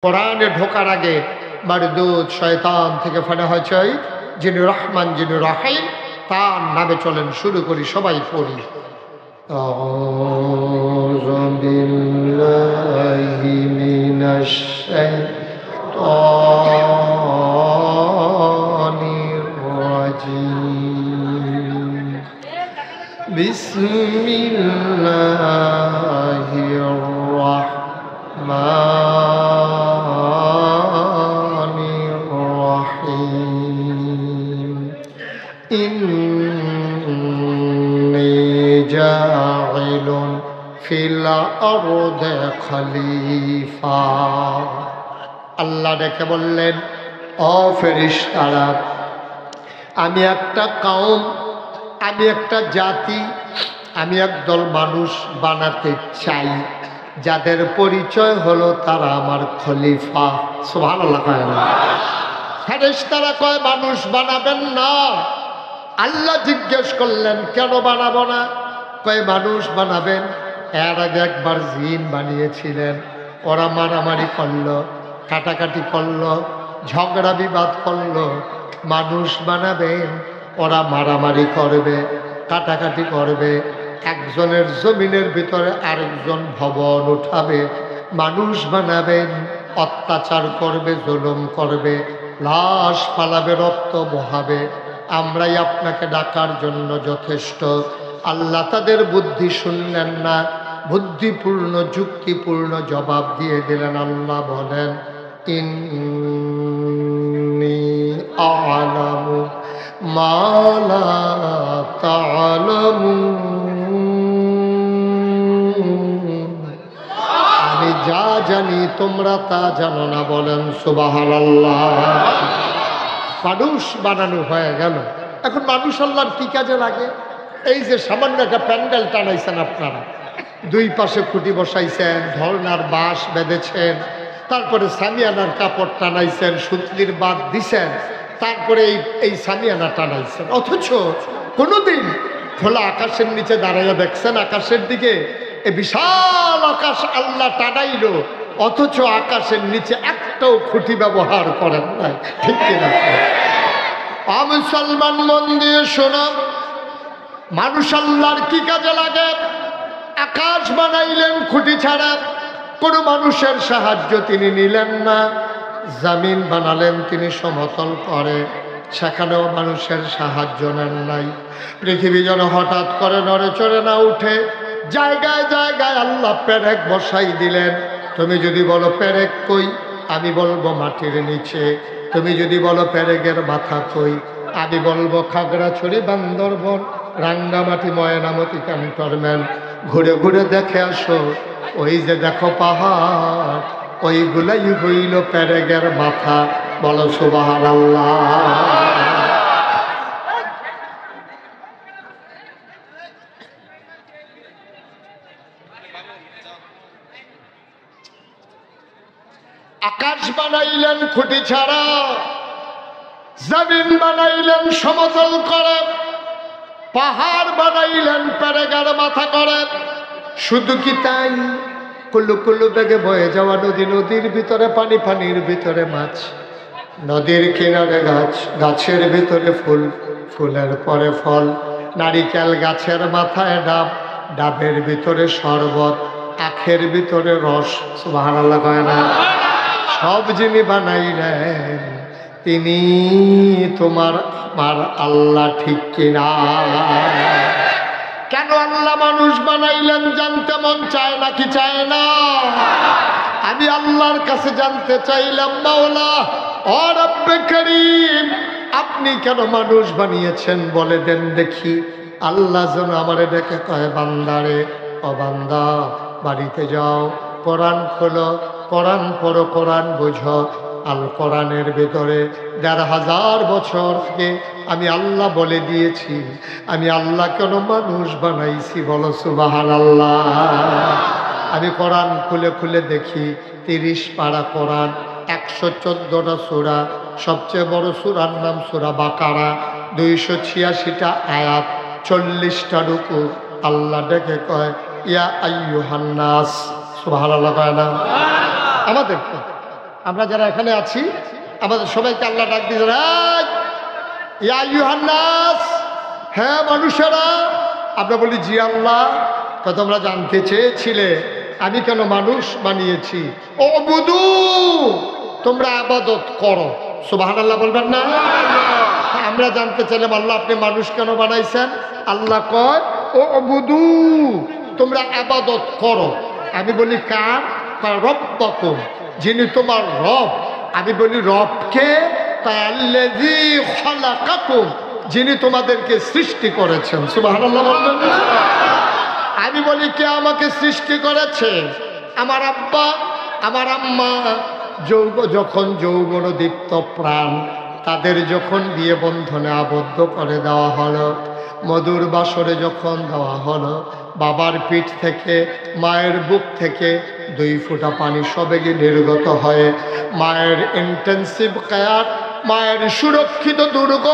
কোরআনে ঢোকার আগে মারদুদ শয়তান থেকে ফানা হয়েছে, যিনি রহমান যিনি রাহিম তার নামে চলেন। শুরু করি, সবাই পড়ি। আউযু বিল্লাহি মিনাশ শাইতানির রাজিম। বিসমিল্লাহির রাহমানির রাহিম। ইন্নী জাইলুন ফিল আরদি খলিফা। আল্লাহ ডেকে বললেন, ও ফেরেশতারা, আমি একটা কওম, আমি একটা জাতি, আমি একদল মানুষ বানাতে চাই যাদের পরিচয় হলো তারা আমার খলিফা। সুবহানাল্লাহ। ফেরেশতারা কয় মানুষ বানাবেন না। আল্লাহ জিজ্ঞেস করলেন, কেন বানাবো না? কয় মানুষ বানাবেন। এর আগে একবার জিন বানিয়েছিলেন, ওরা মারামারি করলো, কাটাকাটি করলো, ঝগড়া বিবাদ করলো। মানুষ বানাবেন, ওরা মারামারি করবে, কাটাকাটি করবে, একজনের জমিনের ভিতরে আরেকজন ভবন উঠাবে। মানুষ বানাবেন, অত্যাচার করবে, জুলুম করবে, লাশ ফালাবে, রক্ত বহাবে। আমরাই আপনাকে ডাকার জন্য যথেষ্ট। আল্লাহ তাদের বুদ্ধি শুনলেন না, বুদ্ধিপূর্ণ যুক্তিপূর্ণ জবাব দিয়ে দিলেন। আল্লাহ বলেন, ইন্নী আ'লামু মা লা তা'লামুন। আমি যা জানি তোমরা তা জানো না। বলেন সুবহানাল্লাহ। মানুষ বানানো হয়ে গেল। এখন মানুষ আল্লাহর কি কাজে লাগে? এই যে সামান্য একটা প্যান্ডেল টানাইছেন আপনারা, দুই পাশে খুঁটি বসাইছেন, ধরনার বাঁশ বেঁধেছেন, তারপরে সামিয়ানার কাপড় টানাইছেন, সুতলির বাদ দিছেন, তারপরে এই সামিয়ানা টানাইছেন। অথচ কোনোদিন খোলা আকাশের নিচে দাঁড়াইয়া দেখছেন আকাশের দিকে? এ বিশাল আকাশ আল্লাহ টানাইল, অথচ আকাশের নিচে একটাও খুঁটি ব্যবহার করেন নাই। ঠিক কিনা? মুসলমান মন দিয়ে শোনো, মানুষ আল্লাহর কি কাজে লাগে? আকাশ বানাইলেন খুঁটি ছাড়া, কোনো মানুষের সাহায্য তিনি নিলেন না। জমিন বানালেন তিনি সমতল করে, সেখানেও মানুষের সাহায্য নেন নাই। পৃথিবী যেন হঠাৎ করে নড়ে চড়ে না উঠে, জায়গায় জায়গায় আল্লাহ পেরেক বসাই দিলেন। তুমি যদি বলো পেরেক কই, আমি বলবো মাটির নিচে। তুমি যদি বলো পেরেকের মাথা কই, আমি বলবো খাগড়াছড়ি, বান্দরবন, রাঙ্গামাটি, ময়নামতি, ক্যান্টনমেন্ট। ঘুরে ঘুরে দেখে আসো, ওই যে দেখো পাহাড়, ওইগুলাই হইল পেরেকের মাথা। বলো সুবহানাল্লাহ। আকাশ বানাইলেন খুঁটি ছাড়া, জমিন বানাইলেন সমতল করে, পাহাড় বানাইলেন পেরেকের মাথা করে। শুধু কি তাই? কুলু কুলু বেগে বয়ে যাওয়া নদী, নদীর ভিতরে পানি, পানির ভিতরে মাছ, নদীর কিনারে গাছ, গাছের ভিতরে ফুল, ফুলের পরে ফল, নারিকেল গাছের মাথায় ডাব, ডাবের ভিতরে শরবত, আখের ভিতরে রস। সুবহানাল্লাহ কয় না? সব যিনি বানাইলেন তিনি তোমার আমার আল্লাহ। ঠিক কিনা? কেন আল্লাহ মানুষ বানাইলেন জানতে মন চায় নাকি চায় না? আমি আল্লাহর কাছে জানতে চাইলাম, মাওলা ও রব্বে করিম, আপনি কেন মানুষ বানিয়েছেন বলে দেন দেখি। আল্লাহ যেন আমারে ডেকে কয়, বান্দারে, ও বান্দা, বাড়িতে যাও, কোরআন খোলো, কোরআন পড়ো, কোরআন বুঝো। আল কোরআনের ভিতরে ১৫০০ বছর আগে আমি আল্লাহ বলে দিয়েছি আমি আল্লাহ কেন মানুষ বানাইছি। বলো সুবহানাল্লাহ। আমি কোরআন খুলে খুলে দেখি ৩০ পারা কোরআন, ১১৪টা সূরা, সবচেয়ে বড় সূরার নাম সূরা বাকারা, ২৮৬টা আয়াত, ৪০টা রুকু। আল্লাহ ডেকে কয়, ইয়া আইয়ুহান নাস। সুবহানাল্লাহ কয় না? আমাদের আমরা যারা এখানে আছি আমাদের সবাইকে আল্লাহ ডাক দিয়ে ইয়া আইয়ুহান নাস, হ্যাঁ মানুষেরা। আমরা বলি জি আল্লাহ। তা তোমরা জানতে চেয়েছিলে আমি কেন মানুষ বানিয়েছি। ও বুদু, তোমরা আবাদত করো। সুবহানাল্লাহ বলবেন না? আমরা জানতে চাইলাম আল্লাহ আপনি মানুষ কেন বানাইছেন। আল্লাহ কয় ও বুদু, তোমরা আবাদত করো। আমি বলি কার? রব্বাকুম, যিনি তোমার রব। আমি বলি রবকে? তাআল্লাযী খালাকাকুম, যিনি তোমাদেরকে সৃষ্টি করেছেন। সুবহানাল্লাহ বলবেন না? আমি বলি কে আমাকে সৃষ্টি করেছে? আমার আব্বা, আমার আম্মা। যখন যৌবন দীপ্ত প্রাণ তাদের যখন বিয়ে বন্ধনে আবদ্ধ করে দেওয়া হলো, মধুর বাসরে যখন দেওয়া হলো, বাবার পিঠ থেকে মায়ের বুক থেকে 2 ফোঁটা পানি সবেগে নির্গত হয়ে মায়ের ইন্টেন্সিভ কেয়ার, মায়ের সুরক্ষিত দুর্গ,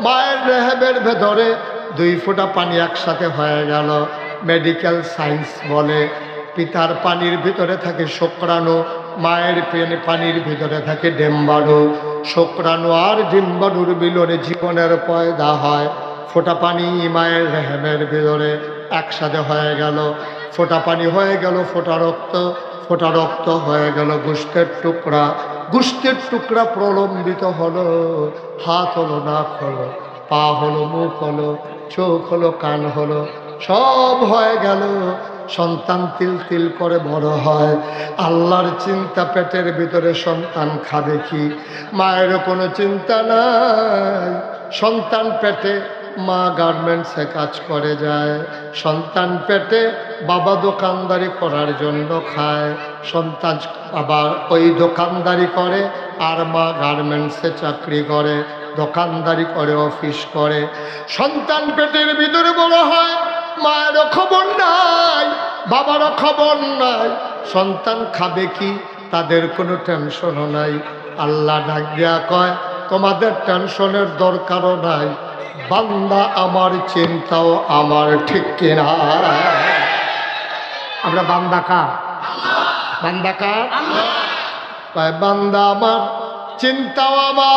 মায়ের রেহেবের ভেতরে 2 ফোঁটা পানি একসাথে হয়ে গেল। মেডিকেল সায়েন্স বলে পিতার পানির ভিতরে থাকে শুক্রাণু, মায়ের পানির ভিতরে থাকে ডিম্বাণু। শুক্রাণু আর ডিম্বাণুর মিলনে জীবনের পয়দা হয়। ফোঁটা পানি মায়ের রেহেমের ভিতরে একসাথে হয়ে গেল, ফোঁটা পানি হয়ে গেল ফোঁটা রক্ত, ফোঁটা রক্ত হয়ে গেল গোশতের টুকরা, গোশতের টুকরা প্রলম্বিত হলো, হাত হলো, নাক হলো, পা হলো, মুখ হলো, চোখ হলো, কান হলো, সব হয়ে গেল। সন্তান তিল তিল করে বড় হয়। আল্লাহর চিন্তা পেটের ভিতরে সন্তান খাবে কি, মায়েরও কোনো চিন্তা নাই। সন্তান পেটে মা গার্মেন্টসে কাজ করে যায়, সন্তান পেটে বাবা দোকানদারি করার জন্য খায়। সন্তান বাবা ওই দোকানদারি করে আর মা গার্মেন্টসে চাকরি করে, দোকানদারি করে, অফিস করে। সন্তান পেটের ভিতরে বড় হয়, মায়েরও খবর নাই, বাবারও খবর নাই। সন্তান খাবে কি তাদের কোনো টেনশনও নাই। আল্লাহ ডাক দিয়া কয় তোমাদের টেনশনের দরকারও নাই, বান্দা আমার চিন্তাও আমার, ঠিক কিনা? আমরা বান্দা কার? বান্দা কার? কয় বান্দা আমার চিন্তাও আমার।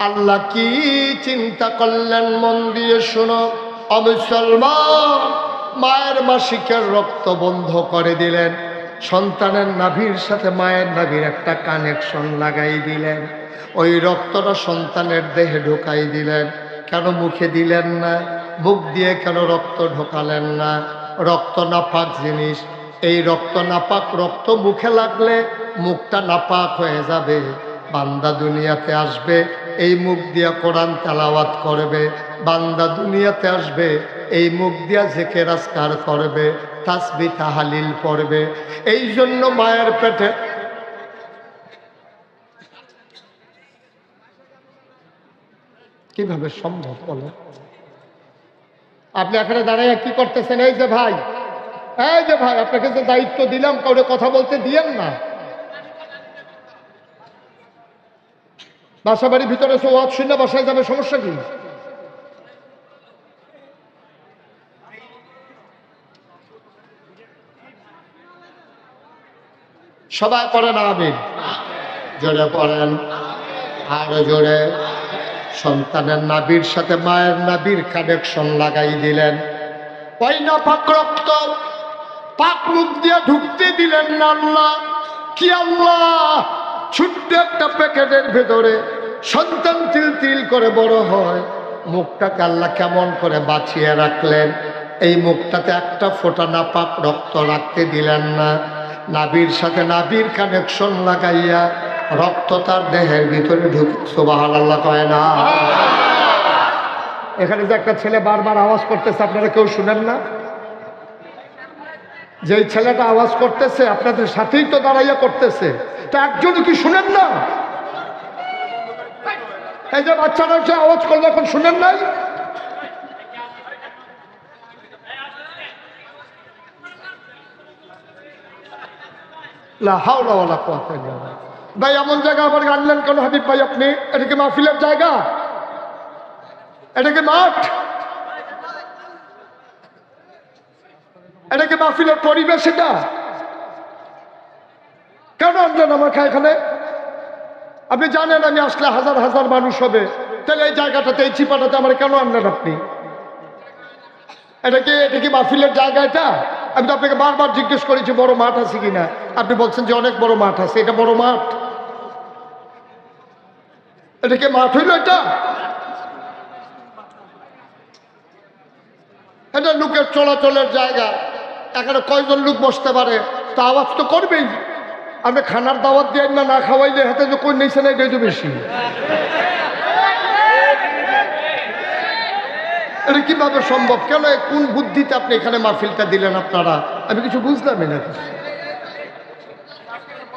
আল্লাহ কি চিন্তা করলেন মন দিয়ে শোনো। মুসলমান, মায়ের মাসিকের রক্ত বন্ধ করে দিলেন, সন্তানের নাভির সাথে মায়ের নাভির একটা কানেকশন লাগাই দিলেন, ওই রক্তটা সন্তানের দেহে ঢোকাই দিলেন। কেন মুখে দিলেন না? মুখ দিয়ে কেন রক্ত ঢোকালেন না? রক্ত নাপাক জিনিস, এই রক্ত নাপাক রক্ত মুখে লাগলে মুখটা নাপাক হয়ে যাবে। বান্দা দুনিয়াতে আসবে, এই মুখ দিয়া কোরআন তেলাওয়াত করবে। বান্দা দুনিয়াতে আসবে, এই মুখ দিয়া জিকির আজকার করবে, তাসবিহ তাহলিল পড়বে। এই জন্য মায়ের পেটে কিভাবে সম্ভব বলো? আপনি এখানে দাঁড়াইয়া কি করতেছেন? এই যে ভাই, এই যে ভাই, আপনাকে যে দায়িত্ব দিলাম কাউরে কথা বলতে দিয়েন না। বাসা বাড়ির ভিতরে এসে ওয়াজ শুনে বাসায় যাবে, সমস্যা কি? সবাই পড়েন আমিন, জোরে পড়েন, আরো জোরে। সন্তানের নাভির সাথে মায়ের নাভির কানেকশন লাগাই দিলেন। ওই না পাক রক্ত পাক মুখ দিয়ে ঢুকতে দিলেন না আল্লাহ। কি আল্লাহ? ছোট্ট একটা প্যাকেটের ভেতরে সন্তান তিল তিল করে বড় হয়, মুখটাকে আল্লাহ কেমন করে বাঁচিয়ে রাখলেন। এই মুখটাতে একটা ফোঁটা নাপাক রক্ত রাখতে দিলেন না। নাভির সাথে নাভির কানেকশন লাগাইয়া রক্ত তার দেহের ভিতরে ঢুকে। সুবহানাল্লাহ কয় না? এখানে যে একটা ছেলে বারবার আওয়াজ করতেছে, আপনারা কেউ শুনেন না? যেই ছেলেটা আওয়াজ করতেছে আপনাদের সাথেই তো দাঁড়াইয়া করতেছে, তা একজনই কি শুনেন না? এই যে বাচ্চারা সে আওয়াজ করলো, এখন শুনেন নাই? লা হাওলা ওয়ালা কুওয়াতা ইল্লা বিল্লাহ। ভাই এমন জায়গা আবার আনলেন কেন হাবিব ভাই আপনি? এটা কি মাহফিলের জায়গা? এটা কি মাঠ? এটা কি মাহফিলের পরিবেশ? এটা কেন আনলেন আমাকে এখানে? আপনি জানেন আমি আসলে হাজার হাজার মানুষ হবে, তাহলে এই জায়গাটাতে, এই চিপাটাতে আমার কেন আনলেন আপনি? এটা কি মাহফিলের জায়গা? এটা আমি তো আপনাকে বারবার জিজ্ঞেস করেছি বড় মাঠ আছে কিনা, আপনি বলছেন যে অনেক বড় মাঠ আছে। এটা বড় মাঠ? এটা কি মাঠ হইল? এটা লোকের চলাচলের জায়গা, এখানে কয়জন লোক বসতে পারে? তা আওয়াজ তো করবেই। আপনি খানার দাওয়াত দিয়ে না খাওয়াইলে হাতে যে কই নিয়েছে না, এটাই তো বেশি। এটা কিভাবে সম্ভব? কেন, কোন বুদ্ধিতে আপনি এখানে মাহফিলটা দিলেন আপনারা? আমি কিছু বুঝলামই না।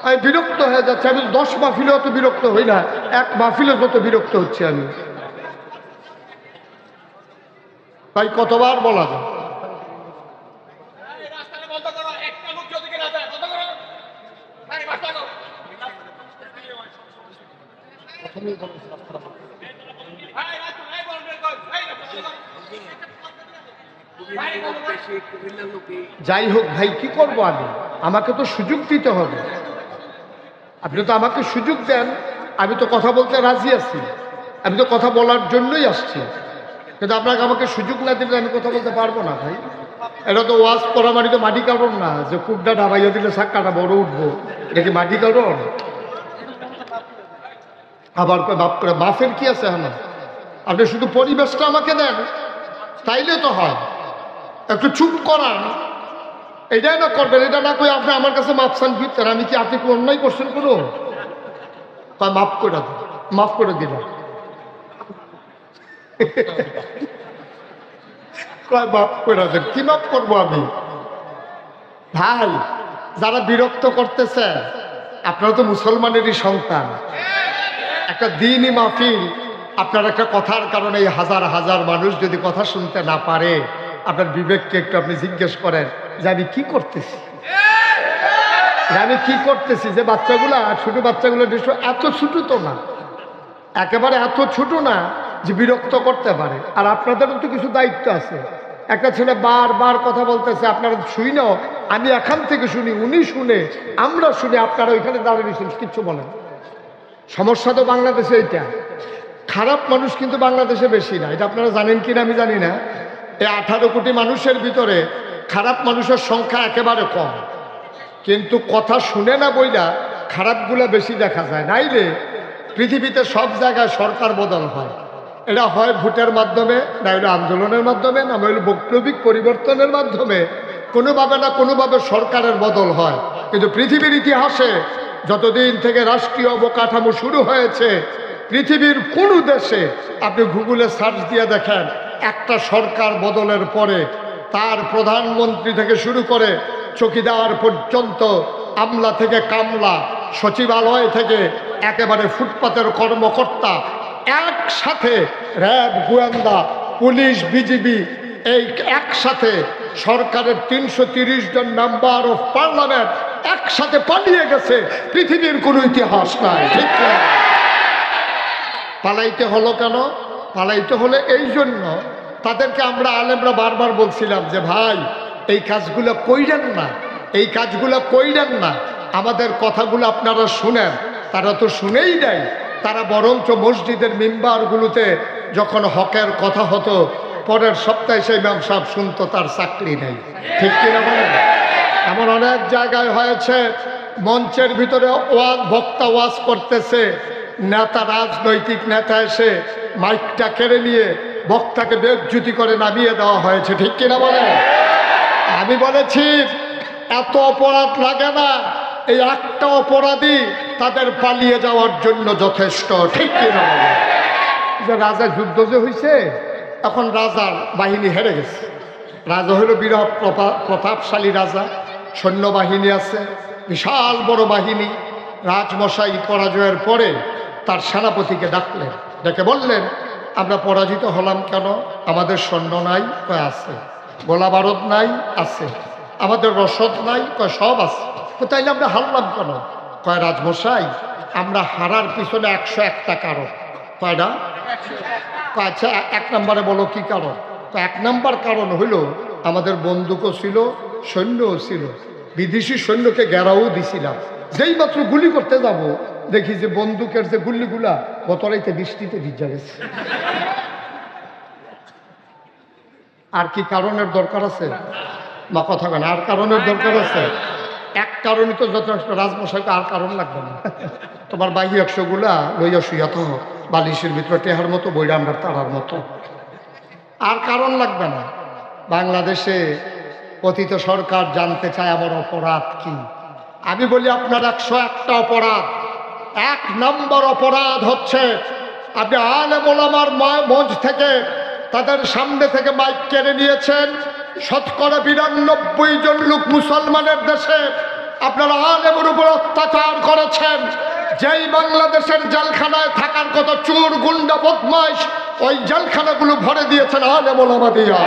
আমি বিরক্ত হয়ে যাচ্ছে। আমি 10 মাহফিলে অত বিরক্ত হই না, এক মাহফিলে যত বিরক্ত হচ্ছে আমি। ভাই কতবার বলা যায়? যাই হোক ভাই, কি করবো আমি? আমাকে তো সুযোগ দিতে হবে। আপনি তো আমাকে সুযোগ দেন, আমি তো কথা বলতে রাজি আছি, আমি তো কথা বলার জন্যই আসছি। কিন্তু আপনাকে আমাকে সুযোগ না দিলে আমি কথা বলতে পারবো না ভাই। এটা তো ওয়াজ করা মানে তো মাটি কারণ না যে কুকটা ডাবাইয়া দিলে সাক্কাটা বড় উঠবো, এটা কি মাটি কারণ? আবার বাপ করে বাফের কি আছে? হ্যাঁ, আপনি শুধু পরিবেশটা আমাকে দেন, তাইলে তো হয়। একটু চুপ করান, এটাই না করবেন। এটা না করে আপনি আমার কাছে মাপ চান ফিরতেন, আমি কি আপনি কি অন্যায় করছেন কোনো? মাফ করে দিন, মাফ করে দিলাম। মাফ করে দেন। কি মাফ করবো আমি? ভাই যারা বিরক্ত করতেছে, আপনারা তো মুসলমানেরই সন্তান, একটা দ্বীনি মাহফিল, আপনার একটা কথার কারণে এই হাজার হাজার মানুষ যদি কথা শুনতে না পারে, আপনার বিবেককে একটু আপনি জিজ্ঞেস করেন যে আমি কি করতেছি, যে বাচ্চাগুলা, ছোট বাচ্চাগুলো এত ছোট তো না, একেবারে এত ছোট না যে বিরক্ত করতে পারে। আর আপনাদেরও তো কিছু দায়িত্ব আছে। একটা ছেলে বারবার কথা বলতেছে, আপনারা শুই না, আমি এখান থেকে শুনি, উনি শুনে, আমরা শুনি, আপনারা ওইখানে দাঁড়িয়ে কিচ্ছু বলেন। সমস্যা তো বাংলাদেশে এইটা। খারাপ মানুষ কিন্তু বাংলাদেশে বেশি না, এটা আপনারা জানেন কিনা আমি জানি না। এই 18 কোটি মানুষের ভিতরে খারাপ মানুষের সংখ্যা একেবারে কম, কিন্তু কথা শুনে না বইলা খারাপগুলা বেশি দেখা যায়। নাইলে পৃথিবীতে সব জায়গায় সরকার বদল হয়, এটা হয় ভোটের মাধ্যমে, না হলে আন্দোলনের মাধ্যমে, না হলে বৈপ্লবিক পরিবর্তনের মাধ্যমে, কোনোভাবে না কোনোভাবে সরকারের বদল হয়। কিন্তু পৃথিবীর ইতিহাসে যতদিন থেকে রাষ্ট্রীয় অবকাঠামো শুরু হয়েছে, পৃথিবীর কোনো দেশে আপনি গুগলে সার্চ দিয়ে দেখেন, একটা সরকার বদলের পরে তার প্রধানমন্ত্রী থেকে শুরু করে চৌকিদার পর্যন্ত, আমলা থেকে কামলা, সচিবালয় থেকে একেবারে ফুটপাতের কর্মকর্তা, একসাথে র্যাব, গোয়েন্দা, পুলিশ, বিজিবি, এই একসাথে সরকারের 330 জন মেম্বার অফ পার্লামেন্ট একসাথে পালিয়ে গেছে। পৃথিবীর কোনো ইতিহাস নাই। ঠিক না? পালাইতে হলো কেন? পালাইতে হলে এই জন্য, তাদেরকে আমরা আলেমরা বারবার বলছিলাম যে ভাই এই কাজগুলো কইরেন না, এই কাজগুলো কইরেন না, আমাদের কথাগুলো আপনারা শুনেন। তারা তো শুনেই দেয়, তারা বরঞ্চ মসজিদের মিম্বারগুলোতে যখন হকের কথা হতো, পরের সপ্তাহে সেই ইমাম সাহেব শুনতো তার চাকরি নেই। ঠিক কিনা বলেন? এমন অনেক জায়গায় হয়েছে, মঞ্চের ভিতরে বক্তা ওয়াজ করতেছে, নেতা, রাজনৈতিক নেতা এসে মাইকটা কেড়ে নিয়ে বক্তাকে বেজ্জুতি করে নামিয়ে দেওয়া হয়েছে। ঠিক কিনা বলেন? আমি বলেছি এত অপরাধ লাগে না, এই একটা অপরাধী তাদের পালিয়ে যাওয়ার জন্য যথেষ্ট। ঠিক কিনা বলেন? যে রাজা যুদ্ধ যে হয়েছে, এখন রাজার বাহিনী হেরে গেছে। রাজা হইল বিরাট প্রতাপশালী রাজা, সৈন্যবাহিনী আছে, বিশাল বড় বাহিনী। রাজমশাই পরাজয়ের পরে তার সেনাপতিকে ডাকলেন, ডেকে বললেন আমরা পরাজিত হলাম কেন? আমাদের সৈন্য নাই? কয় আছে। গোলা বারুদ নাই? আছে। আমাদের রসদ নাই? কয় সব আছে। তাইলে আমরা হারলাম কেন? কয় রাজমশাই আমরা হারার পিছনে 101টা কারণ। কয়টা? আচ্ছা 1 নম্বরে বলো কি কারণ? তো 1 নম্বর কারণ হইল আমাদের বন্দুকও ছিল, সৈন্যও ছিল, বিদেশি সৈন্যকে ঘেরাও দিছিলাম, যেই মাত্র গুলি করতে যাব দেখি যে বন্দুকের যে গুলিগুলা গত রাইতে বৃষ্টিতে ভিজা গেছে। আর কি কারণের দরকার আছে? বা কথা কেন আর কারণের দরকার আছে? এক কারণই তো যথেষ্ট। রাজমশাইকে আর কারণ লাগবে না। তোমার বাহি 100 গুলা লইয়া শুইয়া তো বালিশের ভিতরে টেহার মতো বইরা আমরা তারার মতো, আর কারণ লাগবে না। বাংলাদেশে পতিত সরকার জানতে চায় আমার অপরাধ কি। আমি বলি আপনার 101টা অপরাধ। 1 নম্বর অপরাধ হচ্ছে আপনি আলেম ওলামার মঞ্চ থেকে তাদের সামনে থেকে মাইক কেড়ে নিয়েছেন। 92% জন লোক মুসলমানের দেশে আপনারা আলেমের উপর অত্যাচার করেছেন। যেই বাংলাদেশের জেলখানায় থাকার কত চোর গুন্ডা বদমাইশ ওই জেলখানাগুলো ভরে দিয়েছেন আলেম ওলামা দিয়া।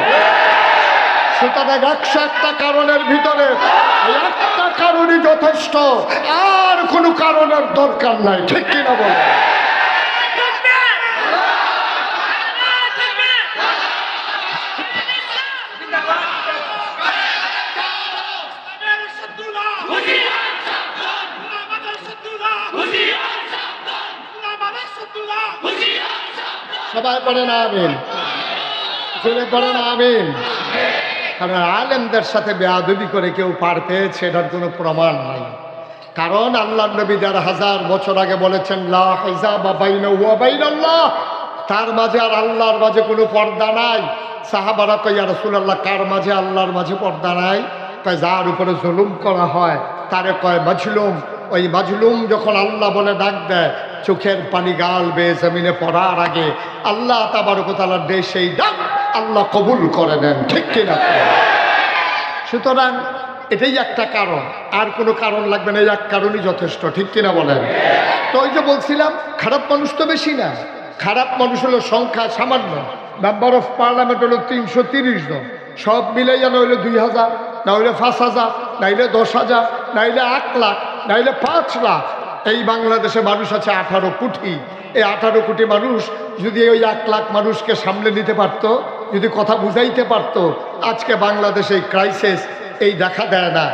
সুতরাং 101টা কারণের ভিতরে একটা কারণই যথেষ্ট, আর কোনো কারণের দরকার নাই। ঠিক কিনা বলে? সবাই পড়েন আমিন, জোরে পড়েন আমিন। কারণ আলেমদের সাথে বেয়াদবি করে কেউ পার পেয়েছে এটার কোনো প্রমাণ নাই। কারণ আল্লাহর নবী 1000 বছর আগে বলেছেন লা হিজাবা বাইনাহু ওয়া বাইনাল্লাহ, তার মাঝে আর আল্লাহর মাঝে কোনো পর্দা নাই। সাহাবারা কয় ইয়া রাসূলুল্লাহ কার মাঝে আল্লাহর মাঝে পর্দা নাই? কয় যার উপরে জুলুম করা হয় তারে কয় মাজলুম। ওই মাজলুম যখন আল্লাহ বলে ডাক দেয় চোখের পানি গাল বেয়ে জমিনে পড়ার আগে আল্লাহ তাবারক ওয়া তাআলা দেয় সেই ডাক আল্লাহ কবুল করে নেন। ঠিক কিনা? সুতরাং এটাই একটা কারণ, আর কোনো কারণ লাগবে না। এই এক কারণই যথেষ্ট। ঠিক কিনা বলেন? তো ওই যে বলছিলাম খারাপ মানুষ তো বেশি না, খারাপ মানুষ হলো সংখ্যা সামান্য। মেম্বার অফ পার্লামেন্ট হলো 330 জন, সব মিলাইয়া না হইলে 2000, না হইলে 5000, নাইলে 10,000, নাইলে 1 লাখ, নাইলে 5 লাখ। এই বাংলাদেশে মানুষ আছে 18 কোটি। এই 18 কোটি মানুষ যদি ওই 1 লাখ মানুষকে সামলে নিতে পারতো, যদি কথা বুঝাইতে পারতো, আজকে বাংলাদেশে এই ক্রাইসিস এই দেখা দেয় না।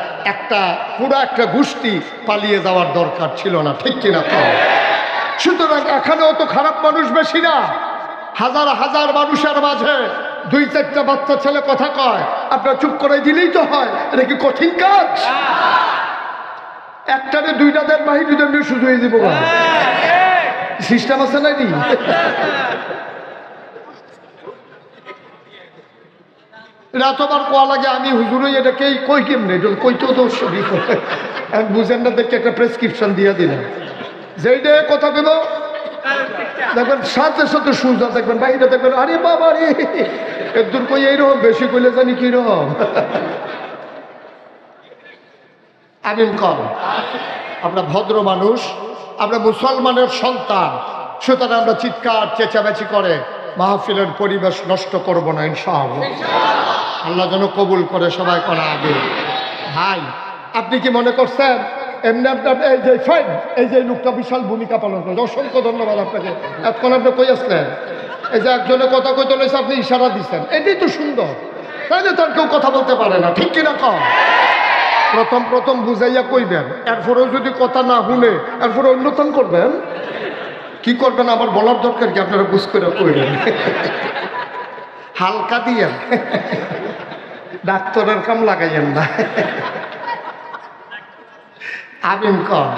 পুরো একটা গোষ্ঠী পালিয়ে যাওয়ার দরকার ছিল না। ঠিক কিনা? সুতরাং এখানেও তো খারাপ মানুষ বেশি না। হাজার হাজার মানুষের মাঝে 2-4টা বাচ্চা ছেলে কথা কয়, আপনার চুপ করে দিলেই তো হয়। এটা কি কঠিন কাজ? একটারে 2টা দেন বাহির জন্য শুধু হয়ে দিব সিস্টেম আছে নাকি? রাতবার কোয়া লাগে আমি হুজুরই এটাকে কই কেমনে কইতেও তো বুঝেন না দেখে একটা প্রেসক্রিপশন দিয়ে দিলেন যেইটা কথা বলো দেখবেন সাথে সাথে সুজা দেখবেন বাইরে দেখবেন আরে বাবা রে একদূর কই এইরকম বেশি কইলে জানি কিরকম। আমিন কর। আমরা ভদ্র মানুষ, আমরা মুসলমানের সন্তান, সুতরাং আমরা চিৎকার চেঁচামেচি করে মাহফিলের পরিবেশ নষ্ট করব না ইনশাআল্লাহ। আল্লাহ যেন কবুল করে সবাই করা আগে। ভাই আপনি কি মনে করছেন এমনি আপনার এই যে লোকটা বিশাল ভূমিকা পালন করে? অসংখ্য ধন্যবাদ আপনাকে। এতক্ষণ আপনি কই আসলেন? এই যে একজনের কথা কইতে হয়েছে আপনি ইশারা দিচ্ছেন, এটাই তো সুন্দর। তাহলে তার কেউ কথা বলতে পারে না। ঠিক কিনা কম? প্রথম বুঝাইয়া কইবেন, এরপরেও যদি কথা না শুনে এরপরে অন্যতম করবেন। কি করবেন আমার বলার দরকার কি? আপনারা বুঝ করে কইবেন, হালকা দিয়ে ডাক্তারের কাম লাগাইয়েন না। আমিন কন,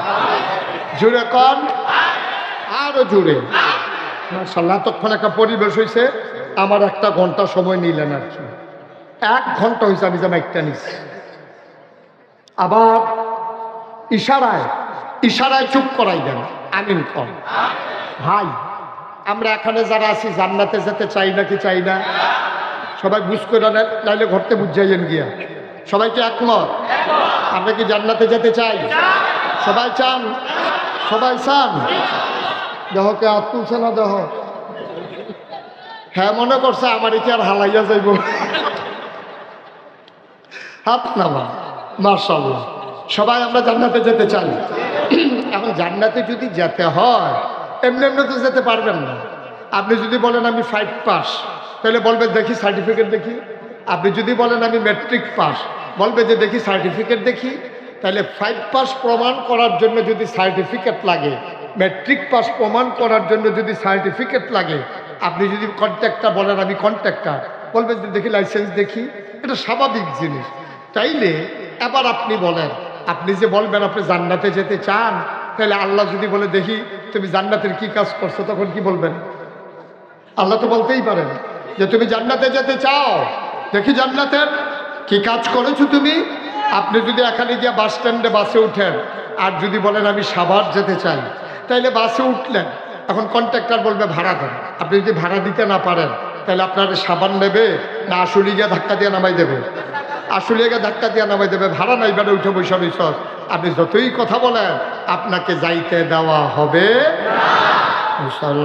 জুড়ে কন, আরো জুড়ে। মাশাআল্লাহ তখন একটা পরিবেশ হয়েছে। আমার 1 ঘন্টা সময় নিলেন আর কি। 1 ঘন্টা হয়েছে আমি যে মাইকটা নিচ্ছি। আবার ইশারায় চুপ করাই দেন। আমিন কন। ভাই আমরা এখানে যারা আছি জান্নাতে যেতে চাই না কি চাই না? সবাই বুঝ করে নেন, নাইলে ঘরতে বুঝাইয়েন গিয়া। সবাই কি একমত? আমরা কি জান্নাতে যেতে চাই? সবাই চান? সবাই চান? দেহ কে হাত তুলছে না? দেহ হ্যাঁ মনে করছে আমার কি আর হালাইয়া যাইব? হাত নামা। মাশাআল্লাহ সবাই আমরা জান্নাতে যেতে চাই। এখন জান্নাতে যদি যেতে হয় এমনি এমনি তো যেতে পারবেন না। আপনি যদি বলেন আমি 5 পাস, তাহলে বলবে দেখি সার্টিফিকেট দেখি। আপনি যদি বলেন আমি ম্যাট্রিক পাস, বলবে যে দেখি সার্টিফিকেট দেখি। তাহলে 5 পাস প্রমাণ করার জন্য যদি সার্টিফিকেট লাগে, ম্যাট্রিক পাস প্রমাণ করার জন্য যদি সার্টিফিকেট লাগে, আপনি যদি কন্ট্রাক্টর বলেন আমি কন্ট্রাক্টর, বলবেন যে দেখি লাইসেন্স দেখি, এটা স্বাভাবিক জিনিস। তাইলে এবার আপনি বলেন, আপনি যে বলবেন আপনি জান্নাতে যেতে চান, তাহলে আল্লাহ যদি বলে দেখি তুমি জান্নাতের কি কাজ করছো, তখন কি বলবেন? আল্লাহ তো বলতেই পারেন যে তুমি জান্নাতে যেতে চাও, দেখি জান্নাতের কি কাজ করেছো তুমি। আপনি যদি এখানে গিয়ে বাস স্ট্যান্ডে বাসে উঠেন আর যদি বলেন আমি সাভার যেতে চাই, তাইলে বাসে উঠলেন, এখন কন্ট্রাক্টর বলবে ভাড়া দেন। আপনি যদি ভাড়া দিতে না পারেন তাহলে আপনার সাবান নেবে না আশুলি গিয়ে ধাক্কা দিয়ে নামাই দেবে? আশুলি গিয়ে ধাক্কা দিয়ে নামাই দেবে। ভাড়া নাই বেড়ে উঠে বসে রইছ, আপনি যতই কথা বলেন আপনাকে যাইতে দেওয়া হবে। মুসলমান,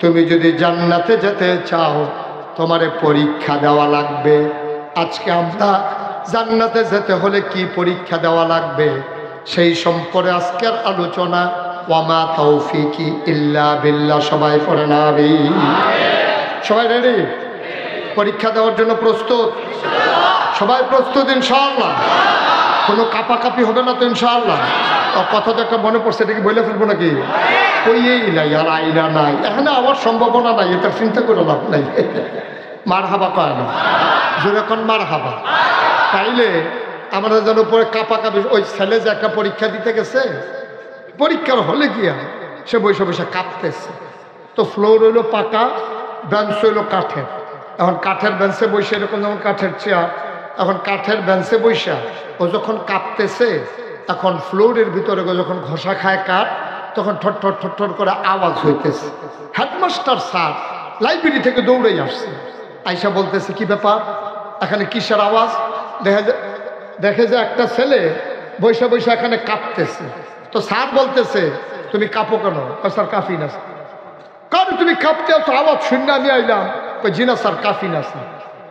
তুমি যদি জান্নাতে যেতে চাও তোমারে পরীক্ষা দেওয়া লাগবে। আজকে আমরা জান্নাতে যেতে হলে কি পরীক্ষা দেওয়া লাগবে সেই সম্পর্কে আজকের আলোচনা। ওয়ামা তৌফিকি ইল্লা বিল্লাহ। সবাই পড়ে না আমিন? সবাই রেডি? পরীক্ষা দেওয়ার জন্য প্রস্তুত? সবাই প্রস্তুত ইনশাআল্লাহ? কোনো কাপাকাপি হবে না তো ইনশাআল্লাহ? কথা তো একটা মনে পড়ছে, এটা কি বলে ফেলবো নাকি? কইয়েই নাই আর আইনা নাই, এখানে আমার সম্ভাবনা নাই, এটা চিন্তা করে লাভ নাই। মার হাবা কয় না, যেরকম মার হাবা। তাইলে আমরা যেন পরে কাপাকাপি। ওই ছেলে যে একটা পরীক্ষা দিতে গেছে, পরীক্ষার হলে গিয়া সে বসে বসে কাঁপতেছে। তো ফ্লোর হইলো পাকা, বেঞ্চ হইলো কাঠের। এখন কাঠের বেঞ্চে বসে, এরকম যেমন কাঠের চেয়ার, এখন কাঠের বেঞ্চে বসা ও যখন কাঁপতেছে, এখন ফ্লোরের ভিতরে যখন ঘষা খায় কাঠ, তখন ঠট ঠট ঠট ঠট করে আওয়াজ হইতেছে। হেডমাস্টার স্যার লাইব্রেরি থেকে দৌড়েই আসছে, আইসা বলতেছে কি ব্যাপার, এখানে কিসের আওয়াজ? দেখে যে একটা ছেলে বৈশা বৈশা এখানে কাঁপতেছে। তো স্যার বলতেছে তুমি কাঁপো কেন? স্যার কাঁপি না। কারণ তুমি কাঁপতে আছো, আওয়াজ শুনে আমি আইলাম। জি না স্যার কাঁপি না। স্যার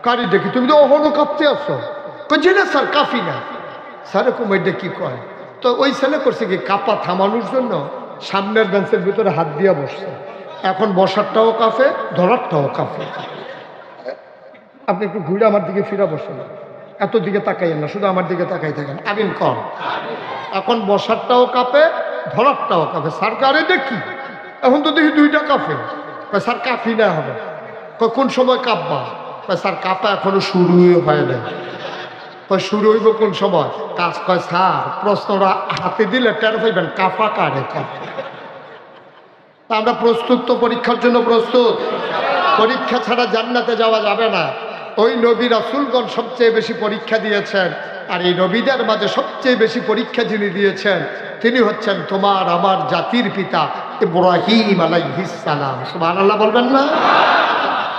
কারি দেখি তুমি তো অহনো কাঁপতে আছো। জি না স্যার কাঁপি না। স্যার কুমাইডে কি কয়? তো ওই ছেলে করছে কি, কাঁপা থামানোর জন্য সামনের বেঞ্চের ভিতরে হাত দিয়া বসছে। এখন বসারটাও কাঁপে, ধরারটাও কাঁপে। আপনি একটু ঘুরে আমার দিকে ফিরা বসেন, এত দিকে তাকাইয়েন না, শুধু আমার দিকে তাকাই থাকেন। আমিন কম। এখন বসারটাও কাঁপে, ধরারটাও কাঁপে। স্যার কারে দেখি, এখন তো দেখি দুইটা কাঁপে। স্যার কাঁপি না হবে। কোন সময় কাঁপবা? স্যার কাঁপা এখনো শুরুই হয় না। শুরু হইব কোন সময়? কাজ কয় স্যার প্রশ্নটা হাতে দিলে টের পাইবেন কাঁপা কারে কাঁপে। আমরা প্রস্তুত তো? পরীক্ষার জন্য প্রস্তুত? পরীক্ষা ছাড়া জান্নাতে যাওয়া যাবে না। ওই নবী রাসূলগণ সবচেয়ে বেশি পরীক্ষা দিয়েছেন, আর এই নবীদের মাঝে সবচেয়ে বেশি পরীক্ষা যিনি দিয়েছেন তিনি হচ্ছেন তোমার আমার জাতির পিতা ইব্রাহিম আলাইহিস সালাম। সুবহানাল্লাহ বলবেন না?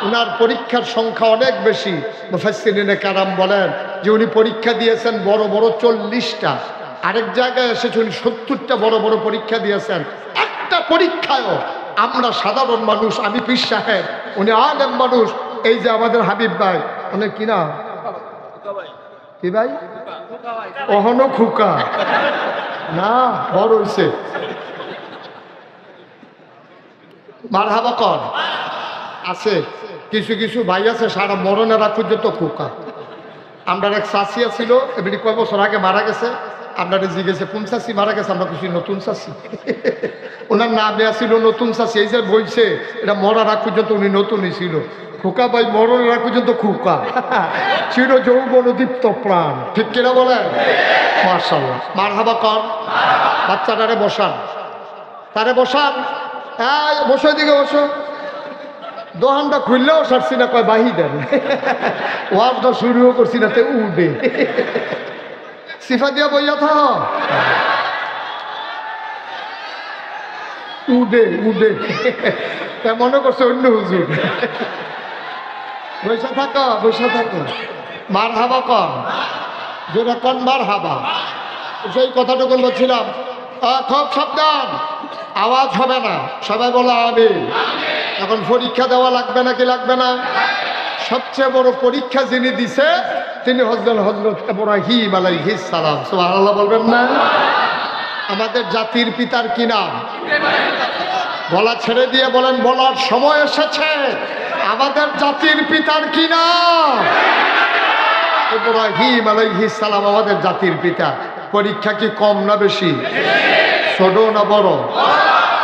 উনার পরীক্ষার সংখ্যা অনেক বেশি। মুফাসসিরিনে কেরাম বলেন যে উনি পরীক্ষা দিয়েছেন বড় বড় 40টা, আরেক জায়গায় এসেছে উনি 70টা বড় বড় পরীক্ষা দিয়েছেন। একটা পরীক্ষায়ও আমরা সাধারণ মানুষ, আমি পীর সাহেব, উনি আলেম মানুষ, এই যে আমাদের হাবিব ভাই, অনেক কিনা কি ভাই অহনো খুকা না, বড় হয়েছে। মারহাবা কর আছে। কিছু কিছু ভাই আছে সারা মরণে রাখুন তো খুকা। আমরা এক চাষিয়া ছিল, এমনি কয় বছর আগে মারা গেছে। আপনারা জিজ্ঞেসে কোন চাষি মারা গেছে, আমরা কিছু নতুন চাষি। ওনার নাম দেওয়া ছিল নতুন চাষি। এই যে বলছে এটা মরা রাখ পর্যন্ত উনি নতুনই ছিল। খোকা ভাই মরণ রাখ পর্যন্ত খুকা ছিল যৌবন দীপ্ত প্রাণ। ঠিক কিনা বলেন? মাশাআল্লাহ। মারহাবা কর। বাচ্চাটারে বসান, তারে বসান। হ্যাঁ বসো, দিকে বসো। দোহানটা খুললেও সারছি না, কয় বাহি দেন। ওয়াজটা শুরুও করছি না, তে উঠে সিফা দিয়া বইয়া থাক। উডে উডে মনে করছে অন্য হুজুর। বৈশা থাকো, বৈশা থাকো। মার হাবা কন, যেটা কন মার হাবা। সেই কথাটুকু বলছিলাম, খুব সাবধান, আওয়াজ হবে না। সবাই বলো আমিন। এখন পরীক্ষা দেওয়া লাগবে নাকি লাগবে না? সবচেয়ে বড় পরীক্ষা যিনি দিছে তিনি হযরত ইব্রাহিম আলাইহিস সালাম। সুবহানাল্লাহ বলবেন না? আমাদের জাতির পিতার কি নাম? বলা ছেড়ে দিয়ে বলেন, বলার সময় এসেছে। আমাদের জাতির পিতার কি নাম? ইব্রাহিম আলাইহিস সালাম আমাদের জাতির পিতা। পরীক্ষা কি কম না বেশি? ছোট না বড়?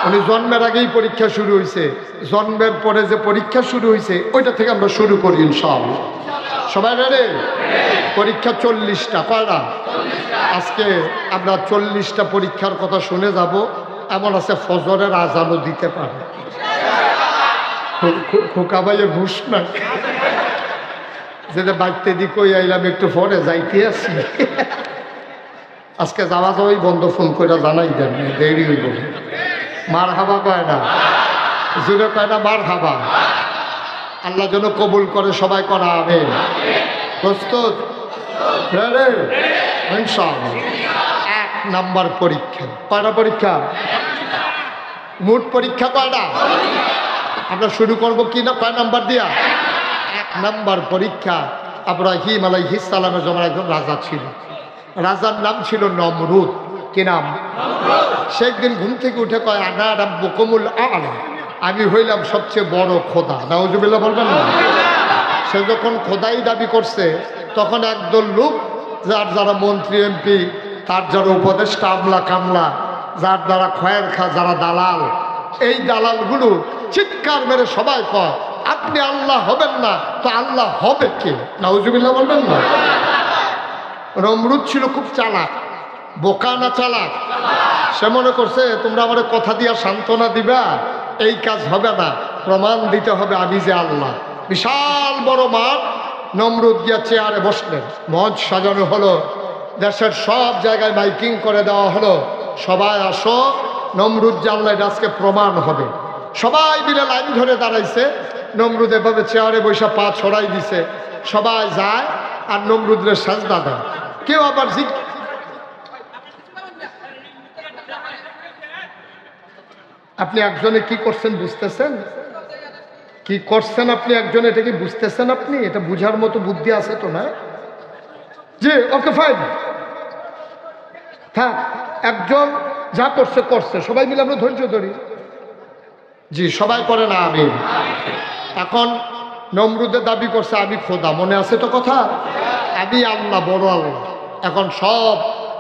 উনি জন্মের আগেই পরীক্ষা শুরু হয়েছে, জন্মের পরে যে পরীক্ষা শুরু হয়েছে ওইটা থেকে আমরা শুরু করি ইনশাআল্লাহ। সবাই রেডি? পরীক্ষা 40টা। কয়টা? আজকে আমরা 40টা পরীক্ষার কথা শুনে যাব। এমন আছে ফজরের আজানও দিতে পারে। খোকা ভাইয়ের ঘুষ নাই, যেটা বাইতে দিক ওই আইলাম একটু পরে যাইতে আসি। আজকে যাওয়া যাওয়াই বন্ধ, ফোন করে জানাই দেন, দেরি হইব। মার হাবা কয় না, জুড়ে কয় না মার হাবা। আল্লাহ যেন কবুল করে, সবাই করা হবে। প্রস্তুত? ইনশাআল্লাহ। 1 নাম্বার পরীক্ষা। কয়টা পরীক্ষা? মোট পরীক্ষা কয়টা? আমরা শুরু করব কি না কয় নাম্বার দিয়া? 1 নাম্বার পরীক্ষা। ইব্রাহিম আলাইহিস সালামের জমানায় একজন রাজা ছিল, রাজার নাম ছিল নমরুদ। কি নাম? সে একদিন ঘুম থেকে উঠে কয় আনা রাব্বুকুমুল আ'লা, আমি হইলাম সবচেয়ে বড় খোদা। নাউজুবিল্লাহ বলবেন না? সে যখন খোদাই দাবি করছে তখন একদল লোক, যার যারা মন্ত্রী এমপি, তার যারা উপদেষ্টা আমলা কামলা, যার দ্বারা খয়ের খা, যারা দালাল, এই দালালগুলো চিৎকার মেরে সবাই কয় আপনি আল্লাহ হবেন না তো আল্লাহ হবে কে? নাউজুবিল্লাহ বলবেন না? নমরুদ ছিল খুব চালাক। বোকা না চালাক? সে মনে করছে তোমরা আমার কথা দিয়া সান্ত্বনা দিবা, এই কাজ হবে না, প্রমাণ দিতে হবে আমি যে আল্লাহ। বিশাল বড় মাঠ, নমরুদ গিয়া চেয়ারে বসলেন, মঞ্চ সাজানো হলো, দেশের সব জায়গায় মাইকিং করে দেওয়া হলো, সবাই আসো, নমরুদ যে আল্লাহ এটা আজকে প্রমাণ হবে। সবাই মিলে লাইন ধরে দাঁড়াইছে। নমরুদ এভাবে চেয়ারে বসে পা ছড়াই দিছে, সবাই যায় আর নমরুদের সাজদা দেয়। কেউ আবার আপনি একজনে কি করছেন বুঝতেছেন? কি করছেন আপনি একজনে, এটা কি বুঝতেছেন? আপনি এটা বুঝার মতো বুদ্ধি আছে তো না? জি, ওকে ফাইন, থাক। একজন যা করছে করছে, সবাই মিলে আমরা ধৈর্য ধরি। জি, সবাই করে না আমি। এখন নমরুদে দাবি করছে আমি খোদা, মনে আছে তো কথা? আমি আল্লাহ, বড় আল্লাহ। এখন সব,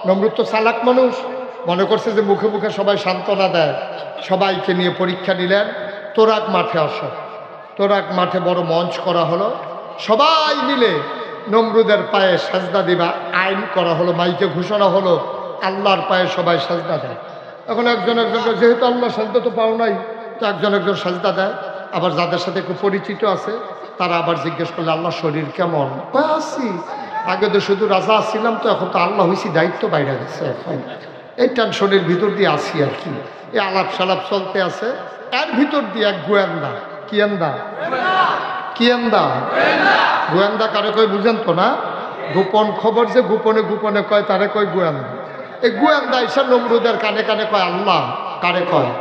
নমরুদ তো চালাক মানুষ, মনে করছে যে মুখে মুখে সবাই সান্ত্বনা দেয়। সবাইকে নিয়ে পরীক্ষা নিলেন। তোরাক মাঠে আসো। তোরাক মাঠে বড় মঞ্চ করা হলো, সবাই মিলে নমরুদের পায়ে সাজদা দিবা আইন করা হলো, মাইকে ঘোষণা হলো আল্লাহর পায়ে সবাই সাজদা দেয়। এখন একজন একজনকে, যেহেতু আল্লাহ সাজদা তো পাও নাই, তো একজন একজন সাজদা দেয়। আবার যাদের সাথে একটু পরিচিত আছে তারা আবার জিজ্ঞেস করলে আল্লাহ শরীর কেমন? আছি, আগে তো শুধু রাজা আসছিলাম, তো এখন তো আল্লাহ হয়েছি, দায়িত্ব বাইরে গেছে, এখন এই টেনশনের ভিতর দিয়ে আসি আর কি। এই আলাপ সালাপ চলতে আছে, এর ভিতর দিয়ে এক গোয়েন্দা, কিয়েন্দা, কিয়েন্দা, গোয়েন্দা কারে কয় বুঝেন তো না? গোপন খবর যে গোপনে গোপনে কয় তারে কয় গোয়েন্দা। এই গোয়েন্দা এসে নমরুদের কানে কানে কয় আল্লাহ। কারে কয়?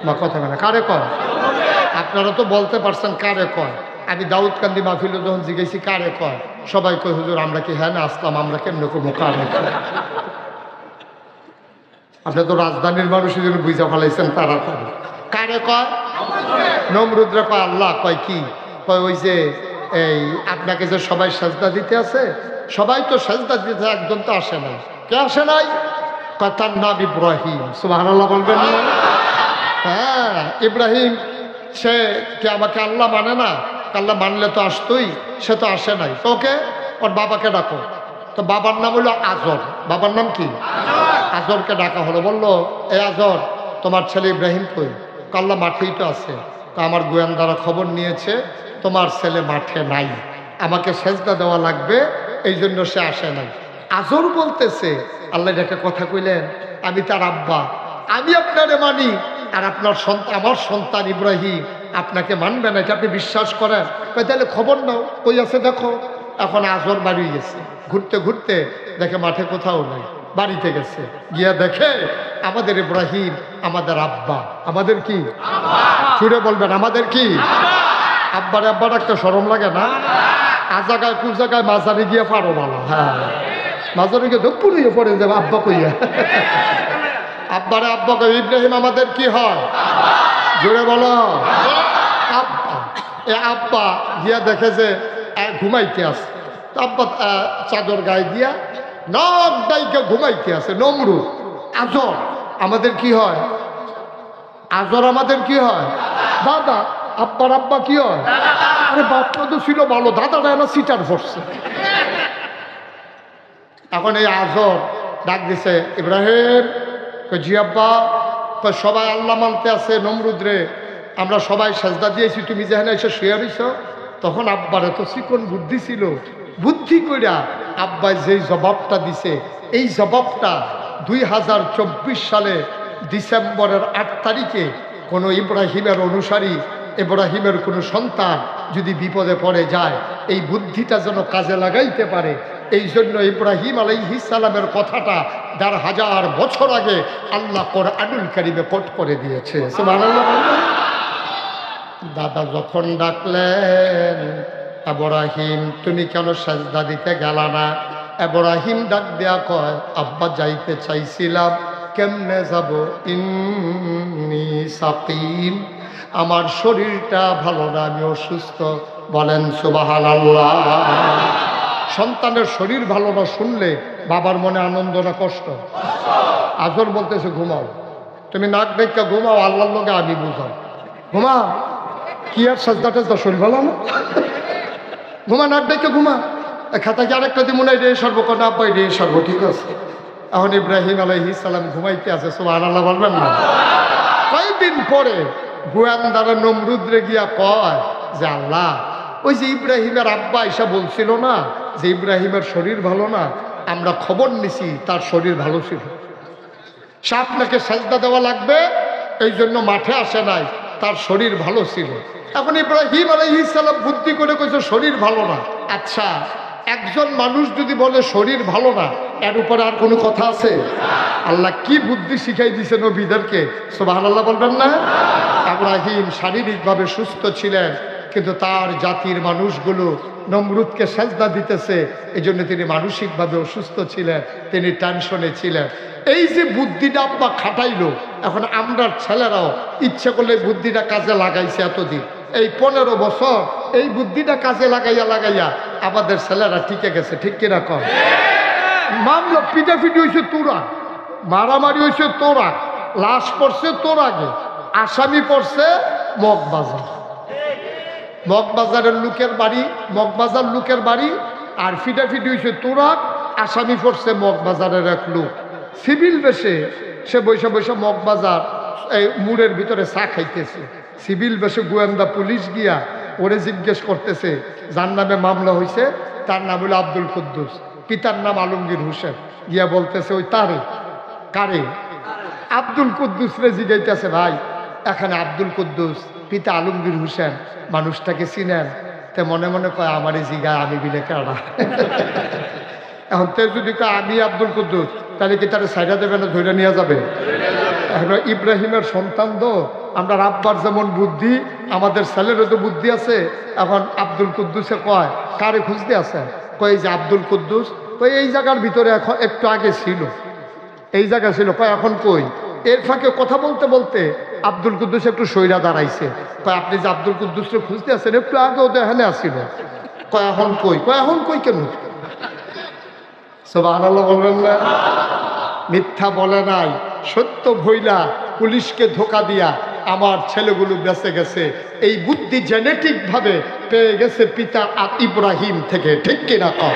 বা কথা বলে কারে কয়? আপনারা তো বলতে পারছেন কারে কয়। আমি দাউদকান্দি মাহফিলে যখন জিজ্ঞেসি কারে কয়, সবাই কয় হুজুর আমরা কি হ্যাঁ না আসলাম, আমরা কেমনে করবো কারে কয়? আপনি তো রাজধানীর মানুষের জন্য বুঝা ফেলাইছেন, তারা করে কারে কয়? নমরুদরা কয় আল্লাহ। কয় কি? কয় ওই যে এই আপনাকে যে সবাই সাজদা দিতে আছে, সবাই তো সাজদা দিতে, একজন তো আসে নাই। কে আসে নাই? কয় তার নাম ইব্রাহিম। সুবহানাল্লাহ বলবেন না? হ্যাঁ, ইব্রাহিম। সে কি আমাকে আল্লাহ মানে না? আল্লাহ মানলে তো আসতোই, সে তো আসে নাই। তো ওকে, ওর বাবাকে ডাকো। তো বাবার নাম হলো আজর। বাবার নাম কি? আজরকে ডাকা হলো। বললো এই আজর, তোমার ছেলে ইব্রাহিম কই? আল্লাহ মাঠেই তো আছে। তো আমার গোয়েন্দারা খবর নিয়েছে তোমার ছেলে মাঠে নাই, আমাকে সেজদা দেওয়া লাগবে, এই জন্য সে আসে নাই। আজর বলতেছে আল্লাহ একটা কথা কইলেন, আমি তার আব্বা, আমি আপনারে মানি, আর আপনার সন্তান, আমার সন্তান ইব্রাহিম আপনাকে মানবে না, এটা আপনি বিশ্বাস করেন? তাহলে খবর নাও, কই আছে দেখো। এখন আজর বাড়ি গেছে, ঘুরতে ঘুরতে দেখে মাঠে কোথাও নাই, বাড়িতে গেছে, গিয়া দেখে আমাদের ইব্রাহিম, আমাদের আব্বা। আমাদের কি? ছুড়ে বলবেন আমাদের কি? আব্বারে আব্বা ডাকতে শরম লাগে না? আজাগায় কোন জায়গায় মাঝারি গিয়ে পারো ভালো। হ্যাঁ, মাঝারি গিয়ে ধপ পুড়িয়ে পড়ে যাবে আব্বা কইয়া। আব্বারে আব্বা কই, ইব্রাহিম আমাদের কি হয়? জোরে বলো আব্বা। এ আব্বা গিয়া দেখে যে ঘুমাইতে আছে। আব্বা চাদর গায়ে দিয়া নখ ডাইকে ঘুমাইতে আছে। নমরুদ আজর আমাদের কি হয়? আজর আমাদের কি হয়? দাদা। আব্বার আব্বা কি হয়? আরে বাপটা তো ছিল ভালো, দাদাটা না সিটার পড়ছে। এখন এই আজর ডাক দিছে ইব্রাহিম, জি আব্বা। সবাই আল্লাহ মানতে আছে, নমরুদ রে আমরা সবাই সাজদা দিয়েছি, তুমি যেখানে এসে শুয়ে রইছ। তখন আব্বার এত চিকন বুদ্ধি ছিল, বুদ্ধি কইরা আব্বাই যেই জবাবটা দিছে, এই জবাবটা 2024 সালে ডিসেম্বরের 8 তারিখে কোনো ইব্রাহিমের অনুসারী, ইব্রাহিমের কোনো সন্তান যদি বিপদে পড়ে যায়, এই বুদ্ধিটা যেন কাজে লাগাইতে পারে, এই জন্য ইব্রাহিম আলাইহিস সালামের কথাটা 1000 বছর আগে আল্লাহ কোরআনুল কারীমে কোট করে দিয়েছে। সুবহানাল্লাহ। দাদা যখন ডাকলেন, ইব্রাহিম তুমি কেন সাজদা দিতে গেলা না? ইব্রাহিম ডাক দেয়া কয়, আব্বা যাইতে চাইছিলাম, কেমনে যাব? ইন্নী সাকিম, আমার শরীরটা ভালো না, আমি অসুস্থ। বলেন সুবহানাল্লাহ। সন্তানের শরীর ভালো না শুনলে বাবার মনে আনন্দ না কষ্ট? আজর বলতেছে ঘুমাও, তুমি নাক ডেকে ঘুমাও, আল্লাহর লগে আমি বুঝাও। ঘুমা, কি আর সাজদা টাজদা শরীর ভালো না? ঘুমা, নাক ডেকে ঘুমা। খাতা কি আরেকটা দিব না, রে সর্ব কোন আব্বা রে সর্ব। ঠিক আছে। এখন ইব্রাহিম আলাইহিস সালাম ঘুমাইতে আছে। সুবহানাল্লাহ বলবেন না? কয়েকদিন পরে গোয়েন্দারা নমরুদরে গিয়া কয় যে আল্লাহ, ওই যে ইব্রাহিমের আব্বা এসা বলছিল না যে ইব্রাহিমের শরীর ভালো না, আমরা খবর নিছি তার শরীর ভালো ছিল, সে আপনাকে সাজদা দেওয়া লাগবে, এই জন্য মাঠে আসে নাই, তার শরীর ভালো ছিল। এখন ইব্রাহিম আলাইহিস সালাম বুদ্ধি করে কইছে শরীর ভালো না। আচ্ছা, একজন মানুষ যদি বলে শরীর ভালো না, এর উপরে আর কোনো কথা আছে? আল্লাহ কি বুদ্ধি শিখাই দিয়েছে নবীদেরকে। সুবহানাল্লাহ বলবেন না? ইব্রাহিম শারীরিকভাবে সুস্থ ছিলেন, কিন্তু তার জাতির মানুষগুলো নমরুদকে সাজদা দিতেছে, এই জন্য তিনি মানসিকভাবে অসুস্থ ছিলেন, তিনি টেনশনে ছিলেন। এই যে বুদ্ধিটা আব্বা খাটাইলো, এখন আমরা ছেলেরাও ইচ্ছে করলে বুদ্ধিটা কাজে লাগাইছে। এতদিন এই 15 বছর এই বুদ্ধিটা কাজে লাগাইয়া আমাদের ছেলেরা টিকে গেছে। ঠিক কিনা কম? মামলা পিটাপিটি হয়েছে তোরা, মারামারি হয়েছে তোরা, লাশ পড়ছে তোর আগে, আসামি পড়ছে মগবাজার। মগবাজারের লোকের বাড়ি, মগবাজার লোকের বাড়ি, আর ফিটাফিটি হয়েছে তোরা, আসামি পড়ছে মগবাজারের এক লোক। সিভিল বেশে সে বৈশা বৈশা মগবাজার এই মুড়ের ভিতরে চা খাইতেছে। সিভিল বেশে গোয়েন্দা পুলিশ গিয়া ওরে জিজ্ঞেস করতেছে, যার নামে মামলা হয়েছে তার নাম হলো আব্দুল কুদ্দুস, পিতার নাম আলমগীর হোসেন। গিয়া বলতেছে ওই তারে কারে? আব্দুল কুদ্দুস রে জিগাইতেছে, ভাই এখানে আব্দুল কুদ্দুস পিতা আলমগীর হোসেন মানুষটাকে চিনেন? তে মনে মনে কয় আমারই জিগায়, আমি বিলে কেডা? এখন তে যদি কয় আমি আব্দুল কুদ্দুস, তাহলে কি তারা সাইডা দেবে না ধরে নিয়ে যাবে? এখন ইব্রাহিমের সন্তান তো, আমরা আব্বার যেমন বুদ্ধি আমাদের ছেলেরও তো বুদ্ধি আছে। এখন আব্দুল কুদ্দুসে কয় কারে খুঁজতে আছে? কয় যে আব্দুল কুদ্দুস, কই এই জায়গার ভিতরে এখন একটু আগে ছিল, এই জায়গা ছিল। কয় এখন কই? এর ফাঁকে কথা বলতে বলতে আব্দুল কুদ্দুস একটু সইরা দাঁড়াইছে। কয় আপনি যে আব্দুল কুদ্দুসকে খুঁজতে আছেন, একটু আগে ওদের এখানে আসছিল। কয় এখন কই? কয় এখন কই কেন? সুবহানাল্লাহ বলবেন না? মিথ্যা বলে নাই, সত্য ভইলা পুলিশকে ধোকা দিয়া আমার ছেলেগুলো বেঁচে গেছে। এই বুদ্ধি জেনেটিক ভাবে পেয়ে গেছে পিতা ইব্রাহিম থেকে। ঠিক কিনা কম?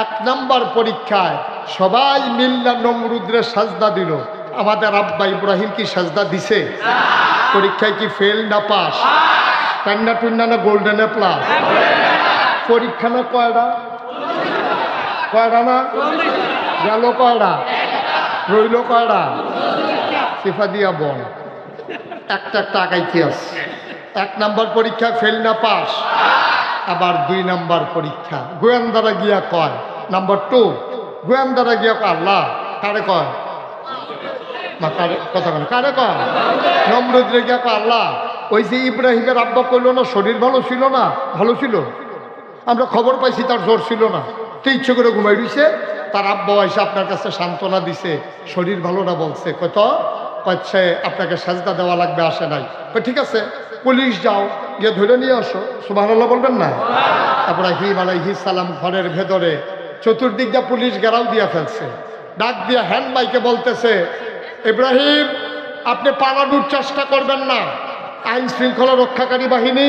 1 নম্বর পরীক্ষায় সবাই মিল্লা নমরুদরে সাজদা দিল, আমাদের আব্বা ইব্রাহিম কি সাজদা দিছে? পরীক্ষায় কি ফেল না পাস? কান্না টুন্না না গোল্ডেনে প্লাস? পরীক্ষা না কয়টা? কয়টা না গেল? কয়টা রইল? কয়টা? সিফা দিয়া বল, একটা একটা আগাইতে আছে। 1 নম্বর পরীক্ষা ফেল না পাস? আবার 2 নম্বর পরীক্ষা গোয়েন্দারা গিয়া কয়, নাম্বার 2 গোয়েন্দারা গিয়া কয় আল্লাহ কারে কয়? কারে কথা বলে কারে কয়? নমরুদরে গিয়া কয় আল্লাহ ওই যে ইব্রাহিমের আব্বা কইল না শরীর ভালো ছিল না? ভালো ছিল, আমরা খবর পাইছি তার জ্বর ছিল না, তো ইচ্ছে করে ঘুমাই দিছে। তার আব্বা এসে আপনার কাছে সান্ত্বনা দিছে, শরীর ভালো না বলছে। কত কচ্ছে আপনাকে সাজদা দেওয়া লাগবে, আসে নাই। ঠিক আছে পুলিশ যাও, গিয়ে ধরে নিয়ে আসো। সুবহানাল্লাহ বলবেন না? ইব্রাহিম আলাইহিস সালাম ঘরের ভেতরে, চতুর্দিক দিয়ে পুলিশ ঘেরাও দিয়ে ফেলছে। ডাক দিয়ে হ্যান্ড মাইকে বলতেছে, ইব্রাহিম আপনি পালানোর চেষ্টা করবেন না, আইন শৃঙ্খলা রক্ষাকারী বাহিনী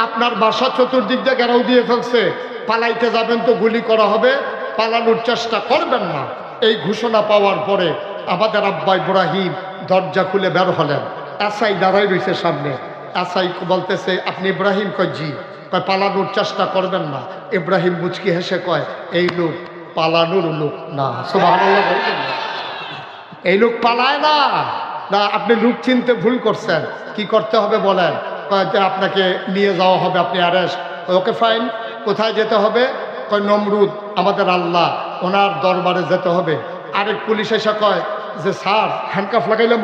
আপনার বাসা চতুর্দিক দিয়ে ঘেরাও দিয়ে ফেলছে, পালাইতে যাবেন তো গুলি করা হবে, পালানোর চেষ্টা করবেন না। এই ঘোষণা পাওয়ার পরে আমাদের আব্বা ইব্রাহিম দরজা খুলে বের হলেন। এসআই দাঁড়াই রয়েছে সামনে। এসআই বলতেছে, আপনি ইব্রাহিম? কয় জি। কয় পালানোর চেষ্টা করবেন না? ইব্রাহিম মুচকি হেসে কয়, এই লোক পালানোর লোক না। সুবহানাল্লাহ বলবেন না, এই লোক পালায় না। না, আপনি লোক চিনতে ভুল করছেন। কি করতে হবে বলেন? কয় যে আপনাকে নিয়ে যাওয়া হবে, আপনি অ্যারেস্ট। ওকে ফাইন, কোথায় যেতে হবে? কয় নমরুদ আমাদের আল্লাহ, ওনার দরবারে যেতে হবে। আরেক পুলিশ এসে কয় যে স্যার হ্যান্ডকাফ লাগাইলাম।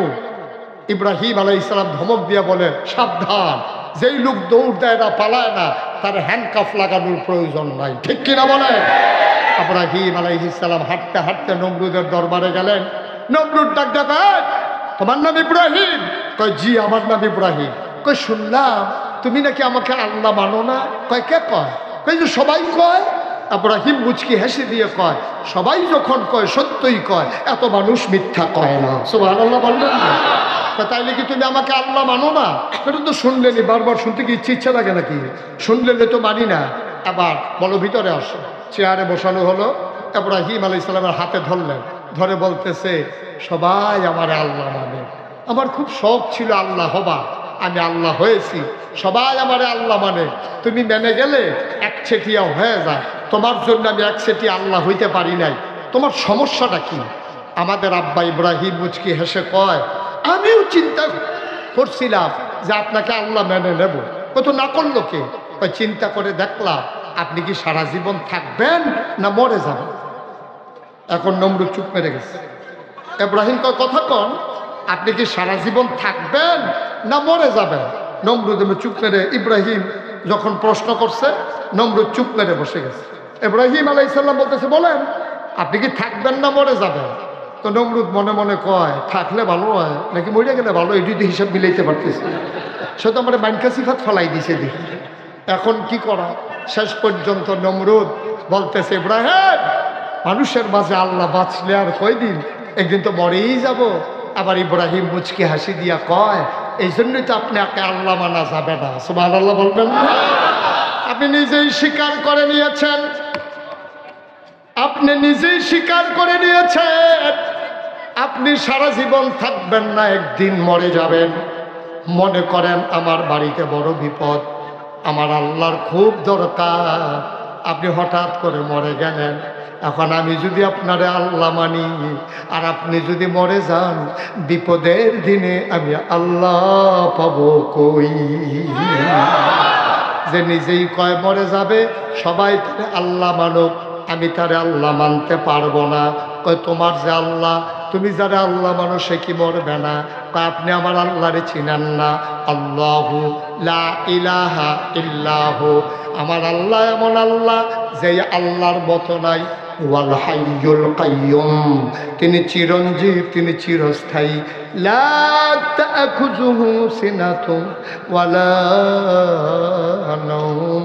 ইব্রাহিম আলাইহিস সালাম ধমক দিয়া বলে, সাবধান, যেই লোক দৌড় দেয় না, পালায় না, তার হ্যান্ডকাফ লাগানোর প্রয়োজন নাই। ঠিক কিনা বলে? ইব্রাহিম আলাইহিস সালাম হাঁটতে হাঁটতে নমরুদের দরবারে গেলেন। নমরুদ ডাক দেবে, তোমার নাম ইব্রাহিম? কয় জি আমার নাম ইব্রাহিম। কয় শুনলাম তুমি নাকি আমাকে আল্লাহ মানো না। কয় কে কয়? কয় যে সবাই কয়। ইব্রাহিম মুচকি হেসে দিয়ে কয়, সবাই যখন কয় সত্যই কয়, এত মানুষ মিথ্যা কয় না। সুবহানাল্লাহ বললেন না? তাইলে কি তুমি আমাকে আল্লাহ মানো না? এটা তো শুনলেনি, বারবার শুনতে কি ইচ্ছা লাগে নাকি? শুনলেন তো মানি না। আবার বলো ভিতরে আসো। চেয়ারে বসানো হলো। ইব্রাহিম আলাইহিস সালামের হাতে ধরলেন, ধরে বলতেছে, সবাই আমার আল্লাহ মানে, আমার খুব শখ ছিল আল্লাহ হবা, আমি আল্লাহ হয়েছি, সবাই আমার আল্লাহ মানে, তুমি মেনে গেলে একচেটিয়া হয়ে যায়, তোমার জন্য আমি একচেটিয়া আল্লাহ হইতে পারি নাই, তোমার সমস্যাটা কি? আমাদের আব্বা ইব্রাহিম মুচকি হেসে কয়, আমিও চিন্তা করছিলাম যে আপনাকে আল্লাহ মেনে নেব, কত না করলো কে? চিন্তা করে দেখলাম আপনি কি সারা জীবন থাকবেন না মরে যাবেন। এখন নমরুদ চুপ মেরে গেছে। ইব্রাহিম কয়, কথা কন, আপনি কি সারা জীবন থাকবেন না মরে যাবেন? নমরুদ চুপ মেরে, ইব্রাহিম যখন প্রশ্ন করছে নমরুদ চুপ মেরে বসে গেছে। ইব্রাহিম আলাইহিস সালাম বলতেছে, বলেন আপনি কি থাকবেন না মরে যাবেন? তো নমরুদ মনে মনে কয়, থাকলে ভালো হয় নাকি মরে গেলে ভালো, এটি তো হিসাব মিলাইতে পারতেছে। সে তো আমার মাইনকা সিফাত ফলাই দিছে দেখি। এখন কি করা? শেষ পর্যন্ত নমরুদ বলতেছে, ইব্রাহিম মানুষের মাঝে আল্লাহ বাঁচলে আর কয়দিন, একদিন তো মরেই যাব। আবার ইব্রাহিম মুচকি হাসি দিয়া কয়, এই জন্যই তো আপনাকে আল্লাহ মানা যাবে না। সুবহানাল্লাহ বলবেন না? আপনি নিজেই স্বীকার করে নিয়েছেন, আপনি নিজেই স্বীকার করে নিয়েছেন আপনি সারা জীবন থাকবেন না, একদিন মরে যাবেন। মনে করেন আমার বাড়িতে বড় বিপদ, আমার আল্লাহর খুব দরকার, আপনি হঠাৎ করে মরে গেলেন। এখন আমি যদি আপনারে আল্লাহ মানি আর আপনি যদি মরে যান, বিপদের দিনে আমি আল্লাহ পাবো কই? যে নিজেই কয় মরে যাবে, সবাই তারে আল্লাহ মানব, আমি তারে আল্লাহ মানতে পারবো না। কয় তোমার যে আল্লাহ, তুমি যারা আল্লাহ মানো সে কি মরবে না? কয় আপনি আমার আল্লাহরে চিনেন না। আল্লাহু লা ইলাহা ইল্লাহু, আমার আল্লাহ এমন আল্লাহ যে আল্লাহর মতো নাই। ওয়াল হাইয়ুল কাইয়ুম, তিনি চিরঞ্জীব, তিনি চিরস্থায়ী। লা তাখুযুহু সিনাতুন ওয়ালা নাওম।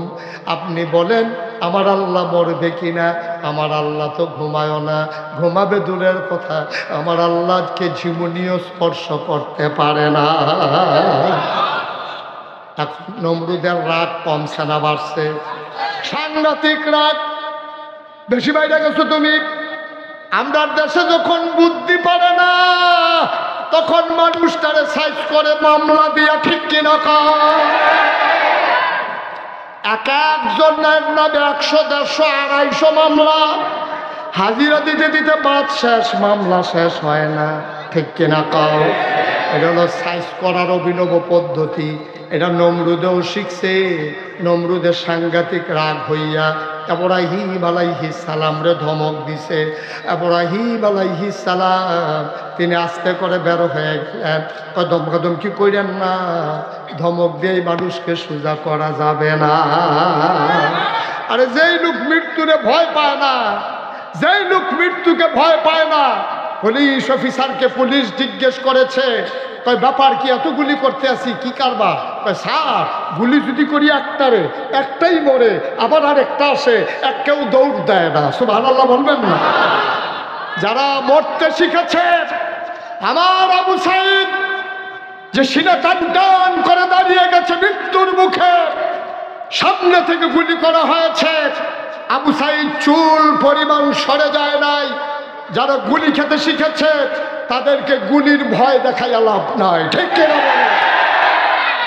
আপনি বলেন আমার আল্লাহ মরবে কিনা? আমার আল্লাহ তো ঘুমায় না, ঘুমাবে দূরের কথা, আমার আল্লাহকে ঝিমুনিও স্পর্শ করতে পারে না। এখন নমরুদের রাগ কমছে না বাড়ছে? সাংঘাতিক রাগ, বেশি বাইরে গেছো তুমি। আমরা দেশে যখন বুদ্ধি পারে না, তখন মানুষটারে সাইজ করে মামলা দিয়া, ঠিক কিনা কয়? এক একজনের নামে 100, 150, 250 মামলা, হাজিরা দিতে দিতে বাদ শেষ, মামলা শেষ হয় না, ঠিক কিনা কও? এটা হলো সাইজ করার অভিনব পদ্ধতি। এটা নমরুদেও শিখছে। নমরুদের সাংঘাতিক রাগ হইয়া ইব্রাহিম আলাইহিস সালাম রে ধমক দিছে। ইব্রাহিম আলাইহিস সালাম তিনি আস্তে করে বের হয়ে গেলেন। ধমকাধমকি কইরেন না, ধমক দিয়ে মানুষকে সোজা করা যাবে না। আরে যেই লোক মৃত্যুরে ভয় পায় না, যেই লোক মৃত্যুকে ভয় পায় না, পুলিশ অফিসারকে পুলিশ জিজ্ঞেস করেছে, কয় ব্যাপার কি, এতগুলি করতে আসি কি কারবার? স্যার গুলি যদি করি একটারে একটাই মরে, আবার আর একটা আসে, এক কেউ দৌড় দেয় না। সুবহানাল্লাহ বলবেন না? যারা মরতে শিখেছে, আমার আবু সাইদ যে সিনা টান টান করে দাঁড়িয়ে গেছে মৃত্যুর মুখে, সামনে থেকে গুলি করা হয়েছে, আবু সাইদ চুল পরিমাণ সরে যায় নাই। যারা গুলি খেতে শিখেছে তাদেরকে গুলির ভয় দেখাই লাভ নাই, ঠিক কিনা বলে?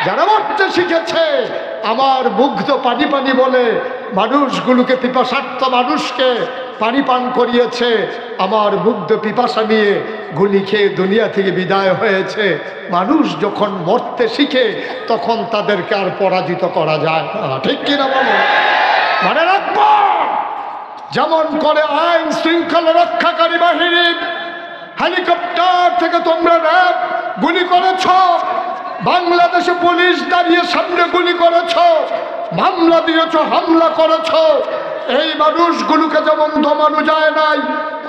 যারা মরতে শিখেছে, আমার মুগ্ধ পানি পানি বলে মানুষগুলোকে, পিপাসার্থ মানুষকে পানি পান করিয়েছে, আমার মুগ্ধ পিপাসা নিয়ে গুলি খেয়ে দুনিয়া থেকে বিদায় হয়েছে। মানুষ যখন মরতে শিখে তখন তাদেরকে আর পরাজিত করা যায় না, ঠিক কিনা বলে? মনে রাখবো, যেমন করে আইন শৃঙ্খলা রক্ষাকারী বাহিনী হেলিকপ্টার থেকে তোমরা র্যাব গুলি করেছ, বাংলাদেশে পুলিশ দাঁড়িয়ে সামনে গুলি করেছ, মামলা দিয়েছ, হামলা করেছ, এই মানুষগুলোকে যেমন দমানো যায় নাই,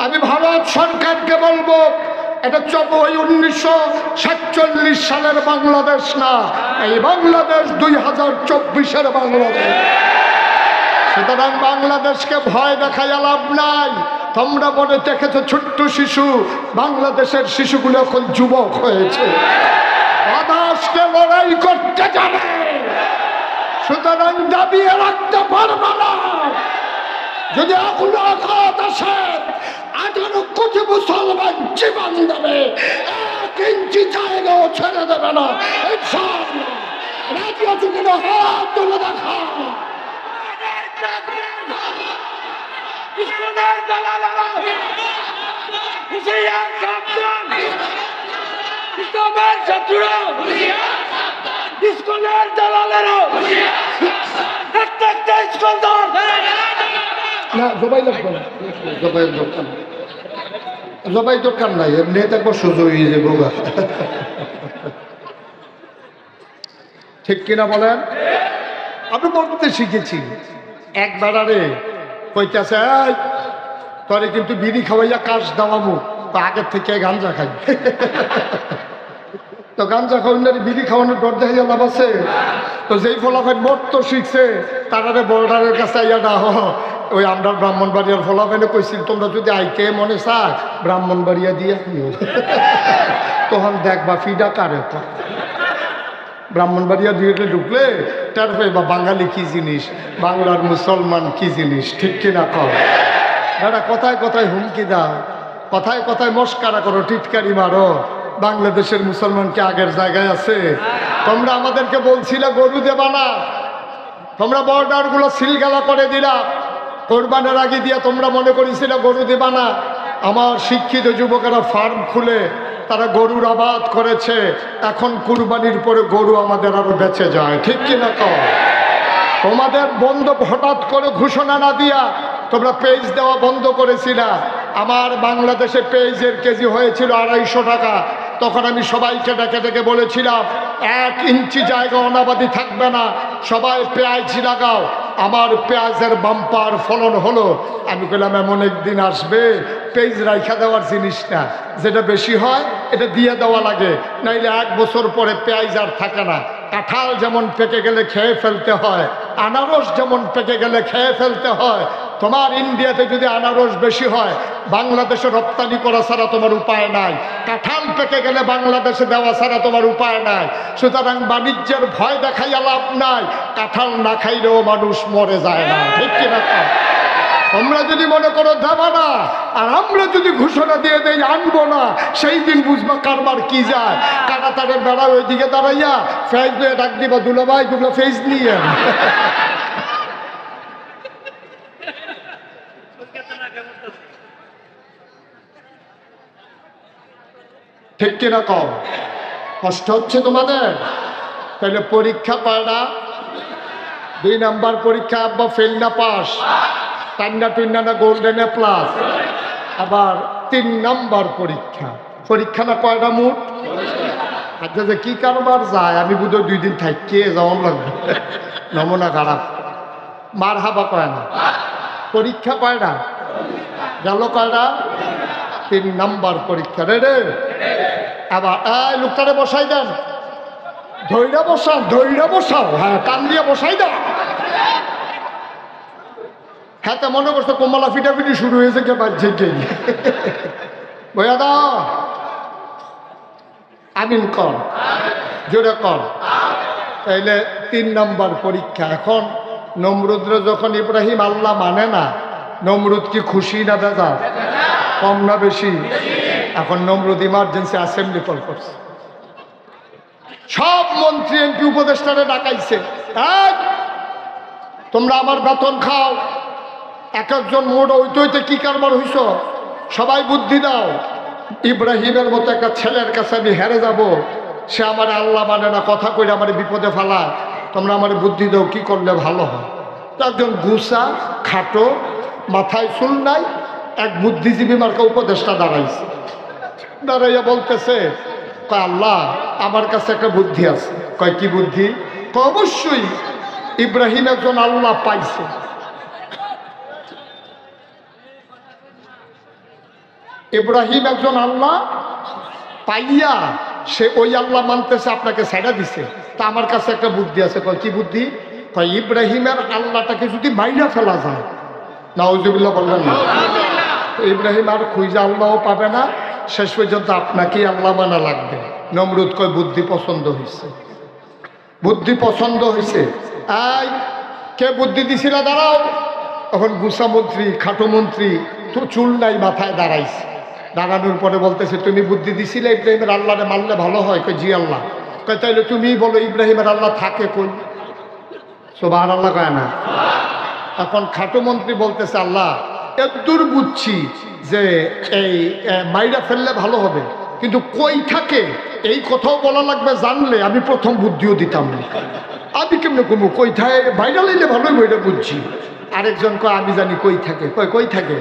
আমি ভারত সরকারকে বলবো, এটা 1947 সালের বাংলাদেশ না, এই বাংলাদেশ 2024-এর বাংলাদেশ। সুতরাং বাংলাদেশকে ভয় দেখাইয়া লাভ নাই। তোমরা মনে দেখেছো ছোট্ট শিশু, বাংলাদেশের শিশুগুলো এখন যুবক হয়েছে, বাতাসকে লড়াই করতে জানে। সুতরাং দাবিয়ে রাখতে পারবে না। যদি এখনো আঘাত আসে, 18 কোটি মুসলমান জীবন দেবে, 1 ইঞ্চি জায়গাও ছেড়ে দেবে না ইনশাআল্লাহ। রাজি আছো কিনা হাত তুলে দেখা। ইসলামের দালালেরা, হুঁশিয়ার সাবধান, ইসলামের শত্রুরা, ইসলামের দালালেরা, একটা একটা ইসলামদার না, জবাই লাগবে না, জবাই দরকার, জবাই দরকার নাই, এমনি থাকবো সোজা হয়ে যাবো। ঠিক কিনা বলেন? আমি বলতে শিখেছি, একবার আরে কইতেছে, তোরে কিন্তু বিড়ি খাওয়াইয়া কাজ দেওয়ামু, তো আগের থেকে গাঞ্জা খাই। তো গাঞ্জা খাওয়ানোর বিড়ি খাওয়ানোর ডর দেখাইয়া লাভ আছে? তো যেই ফলাফল মরতো শিখছে, তারারে বর্ডারের কাছে আইয়া না ওই আমরা ব্রাহ্মণবাড়িয়ার ফলাফেনে কইছিল, তোমরা যদি আইতে মনে চায় ব্রাহ্মণবাড়িয়া দিয়ে তখন দেখবা ফিডা কারে। ব্রাহ্মণবাড়িয়া দিয়ে ঢুকলে তার বা বাঙালি কি জিনিস, বাংলার মুসলমান কি জিনিস, ঠিক কিনা কর? দাদা কথায় কথায় হুমকি দাও, কথায় কথায় মস্কারা করো, টিটকারি মারো। বাংলাদেশের মুসলমান কি আগের জায়গায় আছে? তোমরা আমাদেরকে বলছিলে গরু দেবা না, তোমরা বর্ডার গুলো সিলগালা করে দিলা, কোরবানের আগে দিয়া তোমরা মনে করেছিলে গরু দেবা না। আমার শিক্ষিত যুবকেরা ফার্ম খুলে তারা গরুর আবাদ করেছে, এখন কুরবানির পরে গরু আমাদের আরো বেঁচে যায়, ঠিক কিনা কও? তোমাদের বন্ধ হঠাৎ করে ঘোষণা না দিয়া তোমরা পেজ দেওয়া বন্ধ করেছিলা। আমার বাংলাদেশে পেঁয়াজের কেজি হয়েছিল 250 টাকা। তখন আমি সবাইকে ডেকে ডেকে বলেছিলাম 1 ইঞ্চি জায়গা অনাবাদি থাকবে না, সবাই পেঁয়াজ লাগাও। আমার পেঁয়াজের বাম্পার ফলন হলো। আমি বললাম এমন একদিন আসবে পেঁয়াজ রাইখা দেওয়ার জিনিস না, যেটা বেশি হয় এটা দিয়ে দেওয়া লাগে, নাইলে 1 বছর পরে পেঁয়াজ আর থাকে না। কাঁঠাল যেমন পেকে গেলে খেয়ে ফেলতে হয়, আনারস যেমন পেকে গেলে খেয়ে ফেলতে হয়, তোমার ইন্ডিয়াতে যদি আনারস বেশি হয় বাংলাদেশে রপ্তানি করা ছাড়া তোমার উপায় নাই, কাঁঠাল পেকে গেলে বাংলাদেশে দেওয়া ছাড়া তোমার উপায় নাই। সুতরাং বাণিজ্যের ভয় দেখাইয়া লাভ নাই, কাঁঠাল না খাইলেও মানুষ মরে যায় না, ঠিক কিনা? তোমরা যদি মনে করো দেবা না, আর আমরা যদি ঘোষণা দিয়ে দেই আনবো না, সেই দিন বুঝবা কারবার কি যায়। কাটাতারের বেড়া ওইদিকে দাঁড়াইয়া ফেজ দিয়ে ডাক দিবা, দুলাভাই দুগুলো ফেজ নিয়ে। ঠিক কিনা কম? কষ্ট হচ্ছে তোমাদের? তাহলে পরীক্ষা পাড়া 2 নাম্বার পরীক্ষা, আব্বা ফেল না পাস, টান্না টুন্না না গোল্ডেন এ প্লাস। আবার 3 নাম্বার পরীক্ষা, পরীক্ষা না কয়টা মোট? আচ্ছা যে কি কারবার যায়, আমি বুধ 2 দিন থাকি যাওয়ার লাগবে, নমুনা খারাপ। মার হাবা কয় না, পরীক্ষা কয়টা গেল? কয়টা? 3 নাম্বার পরীক্ষা। রে রে আবার এই লোকটারে বসাই দেন, ধৈর্য বসাও, হ্যাঁ কান দিয়ে বসাই দাও। হ্যাঁ তা মনে করছো কোমলা ফিটাফিটি শুরু হয়েছে কে বাজছে কে বইয়া দাও। আমিন কর, জোরে কর। তাইলে 3 নম্বর পরীক্ষা। এখন নমরুদরে যখন ইব্রাহিম আল্লাহ মানে না, নমরুদ কি খুশি না বেজার? কম না বেশি? এখন নমরুদ ইমার্জেন্সি অ্যাসেম্বলি কল করছে, সব মন্ত্রী এমপি উপদেষ্টারে ডাকাইছে, তোমরা আমার বেতন খাও, এক একজন মোট হইতে হইতে কি কারবার হইছ, সবাই বুদ্ধি দাও। ইব্রাহিমের মতো একটা ছেলের কাছে আমি হেরে যাব, সে আমার আল্লাহ মানে না, কথা কইলে আমার বিপদে ফেলায়, তোমরা আমার বুদ্ধি দাও কি করলে ভালো হয়। একজন গুসা খাটো মাথায় চুল নাই এক বুদ্ধিজীবী মার্কা উপদেষ্টা দাঁড়াইছে, দাঁড়াইয়া বলতেছে আল্লাহ আমার কাছে একটা বুদ্ধি আছে। কয় কি বুদ্ধি? অবশ্যই ইব্রাহিম একজন আল্লাহ পাইছে, ইব্রাহিম একজন আল্লাহ পাইয়া সে ওই আল্লাহ মানতেছে, আপনাকে ছেড়ে দিছে, তা আমার কাছে একটা বুদ্ধি আছে। কয় কি বুদ্ধি? কয় ইব্রাহিমের আল্লাহটাকে যদি মাইরা ফেলা যায়, নাউজুবিল্লাহ বললেন না, ইব্রাহিম আর খুঁজে আল্লাহও পাবে না, শেষ পর্যন্ত আপনাকেই আল্লাহ মানা লাগবে। নমরুদ কয় বুদ্ধি পছন্দ হয়েছে, বুদ্ধি পছন্দ হয়েছে। এই কে বুদ্ধি দিছিল? দাঁড়াও। এখন গুসা মন্ত্রী খাটো মন্ত্রী তো চুল নাই মাথায় দাঁড়াইছে, দাঁড়ানোর পরে বলতেছে তুমি বুদ্ধি দিছিলে ইব্রাহিমের আল্লাহরে মানলে ভালো হয়? কই জি আল্লাহ। কয় তাইলে তুমি বলো ইব্রাহিমের আল্লাহ থাকে কই? সুবহানাল্লাহ কয় না। এখন খাটো মন্ত্রী বলতেছে আল্লাহ এতদূর বুঝছি যে এই মাইরা ফেললে ভালো হবে, কিন্তু কই থাকে এই কথাও বলা লাগবে, জানলে আমি প্রথম বুদ্ধিও দিতাম না। আমি কেমনে কমু কই থাকে, বাইরা লাইলে ভালোই বইটা বুঝছি। আরেকজন কয় আমি জানি কই থাকে। কয় কই থাকে?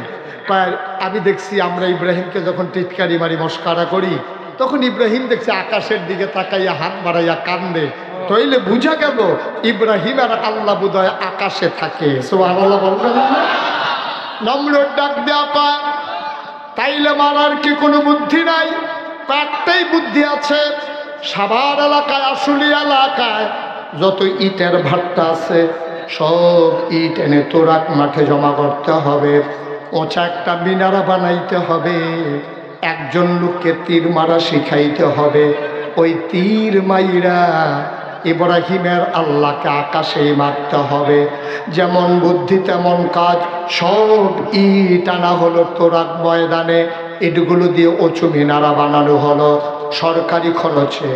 কয় আমি দেখছি আমরা ইব্রাহিমকে যখন টিটকারি মারি মস্কারা করি, তখন ইব্রাহিম দেখছি আকাশের দিকে তাকাইয়া হাত বাড়াইয়া কান্দে, তাইলে বুঝা গেল ইব্রাহিম আর আল্লাহ বোধহয় আকাশে থাকে। সুবহানাল্লাহ বলবেন না? নমরুদ ডাক দেয়া কয় তাইলে মারার কি কোনো বুদ্ধি নাই? একটাই বুদ্ধি আছে, সাভার এলাকায় আসলি এলাকায় যত ইটের ভাট্টা আছে সব ইট এনে তোরাক মাঠে জমা করতে হবে, উঁচা একটা মিনারা বানাইতে হবে, একজন লোককে তীর মারা শিখাইতে হবে, ওই তীর মাইরা ইব্রাহিমের আল্লাহকে আকাশেই মারতে হবে। যেমন বুদ্ধি তেমন কাজ, সব ইট আনা হলো তোরাক ময়দানে, ইটগুলো দিয়ে উঁচু মিনারা বানানো হলো, সরকারি খরচে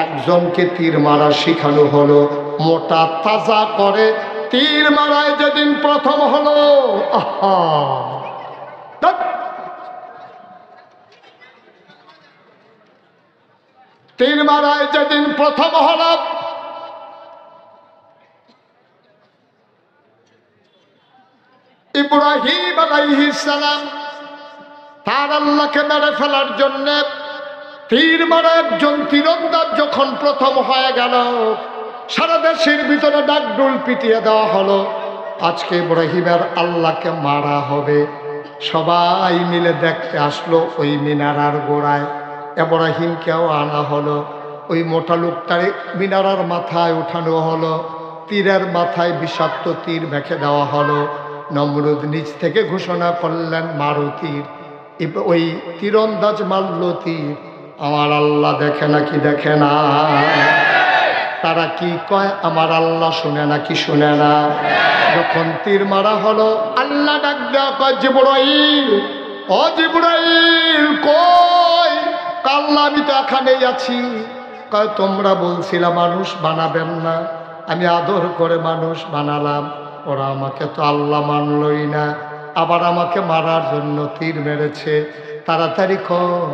একজনকে তীর মারা শিখানো হলো, মোটা তাজা করে তীর মারায় যেদিন প্রথম হলো, আহা তীর মারায় যেদিন প্রথম হলো ইব্রাহিম আলাইহিস সালাম তার আল্লাহকে মেরে ফেলার জন্য তীর মারা একজন তীরন্দাজ যখন প্রথম হয়ে গেল, সারা দেশের ভিতরে ডাকডুল পিটিয়ে দেওয়া হলো, আজকে ইব্রাহিমের আল্লাহকে মারা হবে। সবাই মিলে দেখতে আসলো ওই মিনারার গোড়ায়, ইব্রাহিমকেও আনা হলো, ওই মোটা লোকটারে মিনারার মাথায় উঠানো হলো, তীরের মাথায় বিষাক্ত তীর মেখে দেওয়া হলো। নমরুদ নিজ থেকে ঘোষণা করলেন মারো তীর। ওই তীরন্দাজ মারল তীর, আমার আল্লাহ দেখে নাকি দেখে না? তারা কি কয় আমার আল্লাহ শুনে নাকি শুনে না? যখন তীর মারা হলো আল্লাহ ডাক দেয়া কয় জিবরাইল, ও জিবরাইল কই? আল্লাহ আমি তো এখানেই আছি। কয় তোমরা বলছিলা মানুষ বানাবেন না, আমি আদর করে মানুষ বানালাম, ওরা আমাকে তো আল্লাহ মানলই না, আবার আমাকে মারার জন্য তীর মেরেছে। তাড়াতাড়ি কর,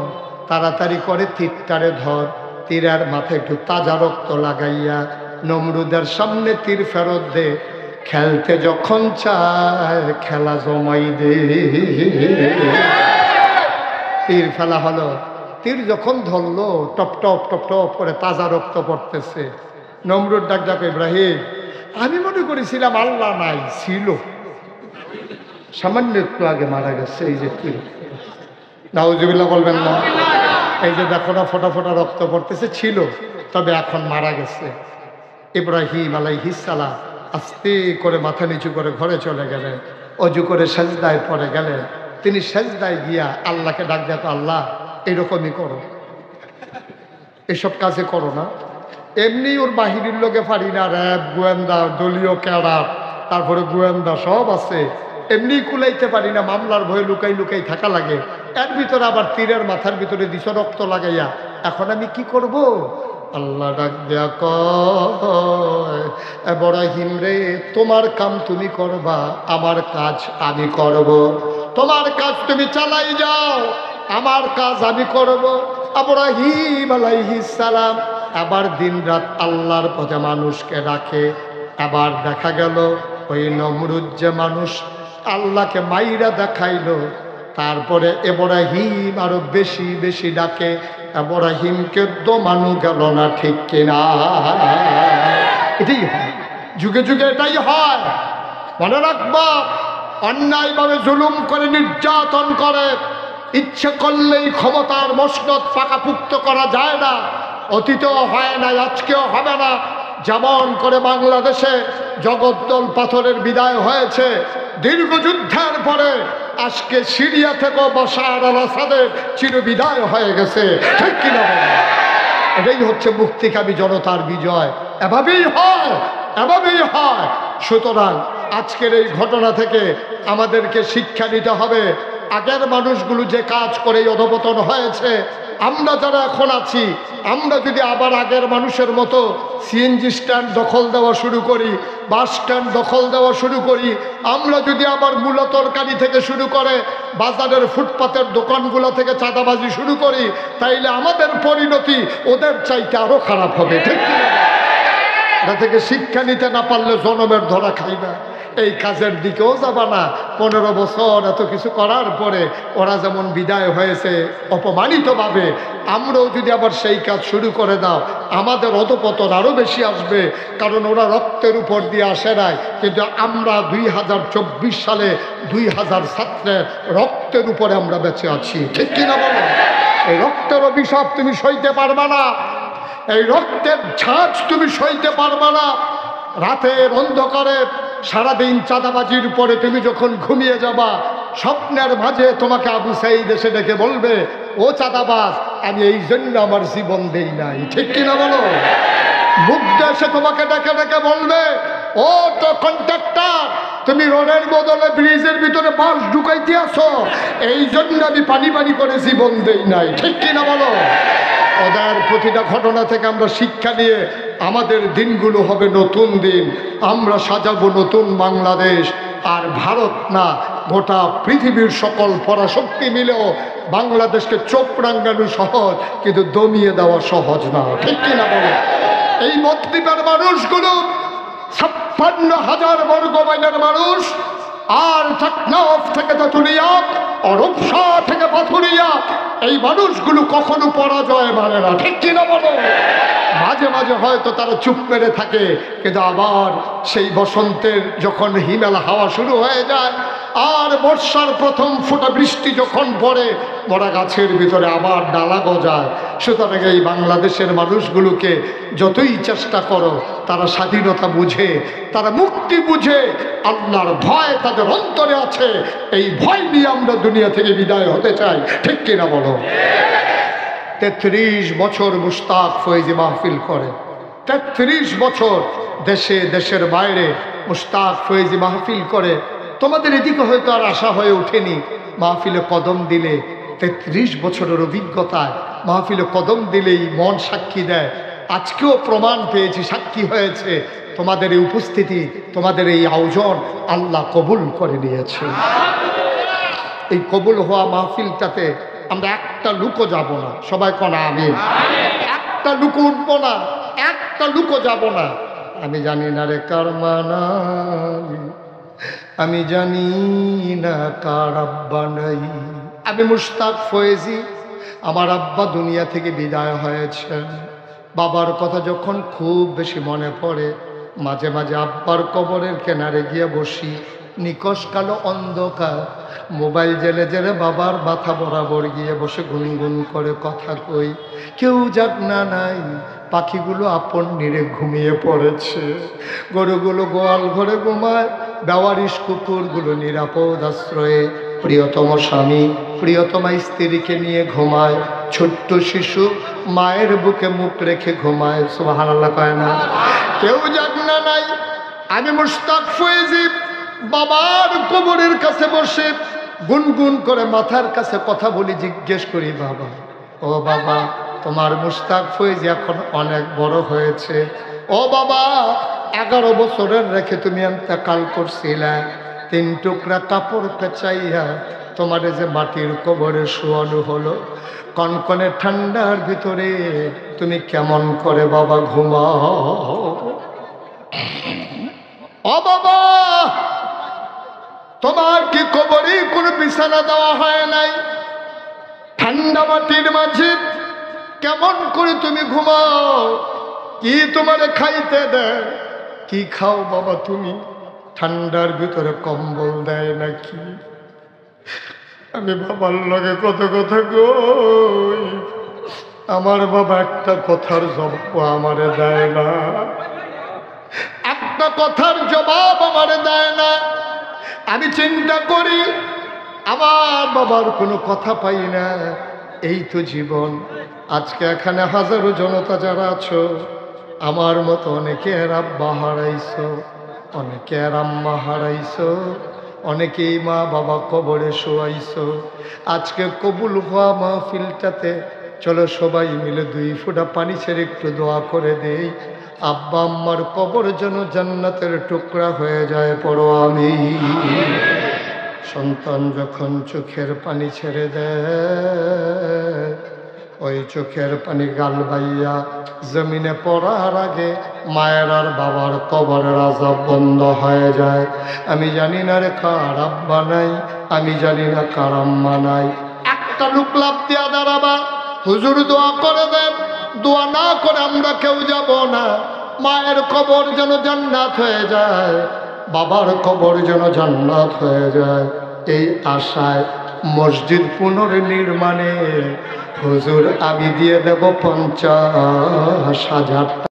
তাড়াতাড়ি করে তীরটারে ধর, তীরের মাথায় একটু তাজা রক্ত লাগাইয়া নমরুদের সামনে তীর ফেরত দে, খেলতে যখন চায় খেলা জমাই দে। তীর ফেলা হলো, তীর যখন ধরলো টপ টপ টপ টপ করে তাজা রক্ত পড়তেছে। নমরুদ ডাক ডাক ইব্রাহিম, আমি মনে করেছিলাম আল্লাহ নাই, ছিল, সামান্য একটু আগে মারা গেছে। এই যে তীর, নাউজুবিল্লাহ বলবেন না? এই যে দেখো না ফোটা ফোটা রক্ত পড়তেছে, ছিল তবে এখন মারা গেছে। ইব্রাহিম আলাইহিস সালাম আস্তে করে মাথা নিচু করে ঘরে চলে গেলেন, অজু করে সেজদায় পড়ে গেলেন। তিনি সেজদায় গিয়া আল্লাহকে ডাক দেখো, আল্লাহ এরকমই করো, এসব কাজে করো না। এমনি ওর বাহিনীর লোকে পারি না, র্যাব গোয়েন্দা দলীয় ক্যাডার তারপরে গোয়েন্দা সব আছে, এমনি কুলাইতে পারি না, মামলার ভয়ে লুকাই লুকাই থাকা লাগে। এর ভিতরে আবার তীরের মাথার ভিতরে দিছ রক্ত লাগাইয়া, এখন আমি কি করব? আল্লাহ ডাক দেয়া কয়, ইব্রাহিম রে, তোমার কাম তুমি করবা, আমার কাজ আমি করব। তোমার কাজ তুমি চালাই যাও, আমার কাজ আমি করব। ইব্রাহিম আলাইহিস সালাম আবার দিন রাত আল্লাহর পথে মানুষকে ডাকে। আবার দেখা গেল ওই নমরুদ যে মানুষ আল্লাহকে মাইরা দেখাইল, তারপরে ইব্রাহিম আরো বেশি বেশি ডাকে। ইব্রাহিমকে দমানো গেল না, ঠিক কিনা? এটাই হয়, যুগে যুগে এটাই হয়। মনে রাখবা, অন্যায়ভাবে জুলুম করে নির্যাতন করে ইচ্ছে করলেই ক্ষমতার মসনদ পাকাপুক্ত করা যায় না। অতীতেও হয় না, আজকেও হবে না। যেমন করে বাংলাদেশে জগদ্দল পাথরের বিদায় হয়েছে দীর্ঘ যুদ্ধের পরে, আজকে সিরিয়া থেকে বাশার আল আসাদের চিরবিদায় হয়ে গেছে, ঠিক কিনা? এটাই হচ্ছে মুক্তিকামী জনতার বিজয়। এভাবেই হয়, এভাবেই হয়। সুতরাং আজকের এই ঘটনা থেকে আমাদেরকে শিক্ষা নিতে হবে। আগের মানুষগুলো যে কাজ করে অধপতন হয়েছে, আমরা যারা এখন আছি, আমরা যদি আবার আগের মানুষের মতো সিএনজি স্ট্যান্ড দখল দেওয়া শুরু করি, বাস স্ট্যান্ড দখল দেওয়া শুরু করি, আমরা যদি আবার মূলা তরকারি থেকে শুরু করে বাজারের ফুটপাতের দোকানগুলো থেকে চাঁদাবাজি শুরু করি, তাইলে আমাদের পরিণতি ওদের চাইতে আরো খারাপ হবে, ঠিক কি? এটা থেকে শিক্ষা নিতে না পারলে জনমের ধরা খাইবা। এই কাজের দিকেও যাবা না। 15 বছর এত কিছু করার পরে ওরা যেমন বিদায় হয়েছে অপমানিতভাবে, আমরাও যদি আবার সেই কাজ শুরু করে দাও, আমাদের অধপতন আরও বেশি আসবে। কারণ ওরা রক্তের উপর দিয়ে আসে নাই, কিন্তু আমরা 2024 সালে 2000 ছাত্রের রক্তের উপরে আমরা বেঁচে আছি, ঠিক কিনা বলো? এই রক্তের অভিশাপ তুমি সইতে পারবা না, এই রক্তের ঝাঁজ তুমি সইতে পারবা না। রাতের অন্ধকারে সারাদিন চাঁদাবাজির পরে তুমি যখন ঘুমিয়ে যাবা, স্বপ্নের মাঝে তোমাকে আবু সাঈদ এসে ডেকে বলবে, ও চাঁদাবাজ, আমি এই জন্য আমার জীবন দেই নাই, ঠিক কিনা বলো? মুগ্ধ এসে তোমাকে ডেকে ডেকে বলবে, ও তো কন্ট্রাক্টর, তুমি রোডের বদলে ব্রিজের ভিতরে বাঁশ ঢুকাইতে আসো, এই জন্য আমি পানি পানি করে জীবন দেই নাই, ঠিক কিনা বলো? ওদের প্রতিটা ঘটনা থেকে আমরা শিক্ষা নিয়ে আমাদের দিনগুলো হবে নতুন দিন, আমরা সাজাবো নতুন বাংলাদেশ। আর ভারত না, গোটা পৃথিবীর সকল পরাশক্তি মিলেও বাংলাদেশকে চোখ রাঙানো সহজ, কিন্তু দমিয়ে দেওয়া সহজ না, ঠিক কিনা বলো? এই মতদ্বীপের মানুষগুলো 56,000 বর্গ মাইলের মানুষ, আর টেকনাফ থেকে তেঁতুলিয়া, অরূপসা থেকে পাথুরিয়া, এই মানুষগুলো কখনো পরাজয় মানে না, ঠিক কিনা বলো? মাঝে মাঝে হয়তো তারা চুপ মেরে থাকে, কিন্তু আবার সেই বসন্তের যখন হিমেল হাওয়া শুরু হয়ে যায়, আর বর্ষার প্রথম ফোঁটা বৃষ্টি যখন পড়ে, বড়া গাছের ভিতরে আবার ডালা গজায়। সুতরাং এই বাংলাদেশের মানুষগুলোকে যতই চেষ্টা করো, তারা স্বাধীনতা বুঝে, তারা মুক্তি বুঝে, আল্লাহর ভয় তাদের অন্তরে আছে। এই ভয় নিয়ে আমরা দুনিয়া থেকে বিদায় হতে চাই, ঠিক কিনা বলো? 33 বছর মুশতাক ফয়েজি মাহফিল করে, 33 বছর দেশে দেশের বাইরে মুশতাক ফয়েজি মাহফিল করে। তোমাদের এদিকে হয়তো আর আশা হয়ে ওঠেনি, মাহফিলে কদম দিলে 33 বছরের অভিজ্ঞতায় মাহফিলে কদম দিলেই মন সাক্ষী দেয়। আজকেও প্রমাণ পেয়েছি, সাক্ষী হয়েছে, তোমাদের এই উপস্থিতি, তোমাদের এই আয়োজন আল্লাহ কবুল করে নিয়েছে। এই কবুল হওয়া মাহফিলটাতে আমরা একটা লুকও যাব না, সবাই কোন আমিন। একটা লুকো উঠবো না, একটা লুকো যাব না। আমি জানি না রে কার মানা, আমি জানি না কার আব্বা নাই। আমি মুশতাক ফয়েজি, আমার আব্বা দুনিয়া থেকে বিদায় হয়েছেন। বাবার কথা যখন খুব বেশি মনে পড়ে, মাঝে মাঝে আব্বার কবরের কিনারে গিয়ে বসি, নিকশ কালো অন্ধকার, মোবাইল জেলে জেলে বাবার মাথা বরাবর গিয়ে বসে গুনগুন করে কথা কই। কেউ যাক না নাই, পাখিগুলো আপন নিরে ঘুমিয়ে পড়েছে, গরুগুলো গোয়াল ঘরে ঘুমায়, বেওয়ারিশ কুকুরগুলো নিরাপদ আশ্রয়ে প্রিয়তম স্বামী প্রিয়তমা স্ত্রীকে নিয়ে ঘুমায়, ছোট্ট শিশু মায়ের বুকে মুখ রেখে ঘুমায়। সুবহানাল্লাহ কয় না? কেউ যাক না নাই, আমি মুশতাক ফয়েজী বাবার কবরের কাছে বসে গুনগুন করে মাথার কাছে কথা বলি, জিজ্ঞেস করি, বাবা ও বাবা, তোমার মুশতাক ফয়েজী এখন অনেক বড় হয়েছে, ও বাবা 11 বছরের রেখে তুমি ইন্তেকাল করছিলে, 3 টুকরা কাপড় পেঁচাইয়া তোমার যে মাটির কবরে শোয়ানো হলো, কনকনে ঠান্ডার ভিতরে তুমি কেমন করে বাবা ঘুমাও? ও বাবা, তোমার কি কবরে কোনো বিছানা দেওয়া হয় নাই? ঠান্ডা মাটির মাঝে কেমন করে তুমি ঘুমাও? কি তোমারে খাইতে দেয়? কি খাও বাবা তুমি? ঠান্ডার ভিতরে কম্বল দেয় নাকি? আমি বাবার লগে কত কথা কই, আমার বাবা একটা কথার জবাব আমারে দেয় না, একটা কথার জবাব আমারে দেয় না। আমি চিন্তা করি আমার বাবার কোনো কথা পাই না, এই তো জীবন। আজকে এখানে হাজারো জনতা যারা আছো, আমার মতো অনেকের আব্বা হারাইছো, অনেকের আম্মা হারাইছো, অনেকেই মা বাবা কবরে শোয়াইছো। আজকে কবুল হওয়া মাহফিলটাতে চলো সবাই মিলে 2 ফোঁটা পানি ছেড়ে একটু দোয়া করে দেই, আব্বা আম্মার কবর যেন জান্নাতের টুকরা হয়ে যায়। পড়ো আমিন। সন্তান যখন চোখের পানি ছেড়ে দেয়, ওই চোখের পানি গাল বাইয়া জমিনে পড়ার আগে মায়ের আর বাবার কবরের আযাব বন্ধ হয়ে যায়। আমি জানি না রে কার আব্বা নাই, আমি জানি না কার আম্মা নাই। একটা লোক লাভ দিয়া দাঁড়াবা, হুজুর দোয়া করে দেন, দোয়া না করে আমরা কেউ যাব না। মায়ের কবর যেন জান্নাত হয়ে যায়, বাবার কবর যেন জান্নাত হয়ে যায়, এই আশায় মসজিদ পুনর্নির্মাণে হুজুর আমি দিয়ে দেব 50,000 টাকা।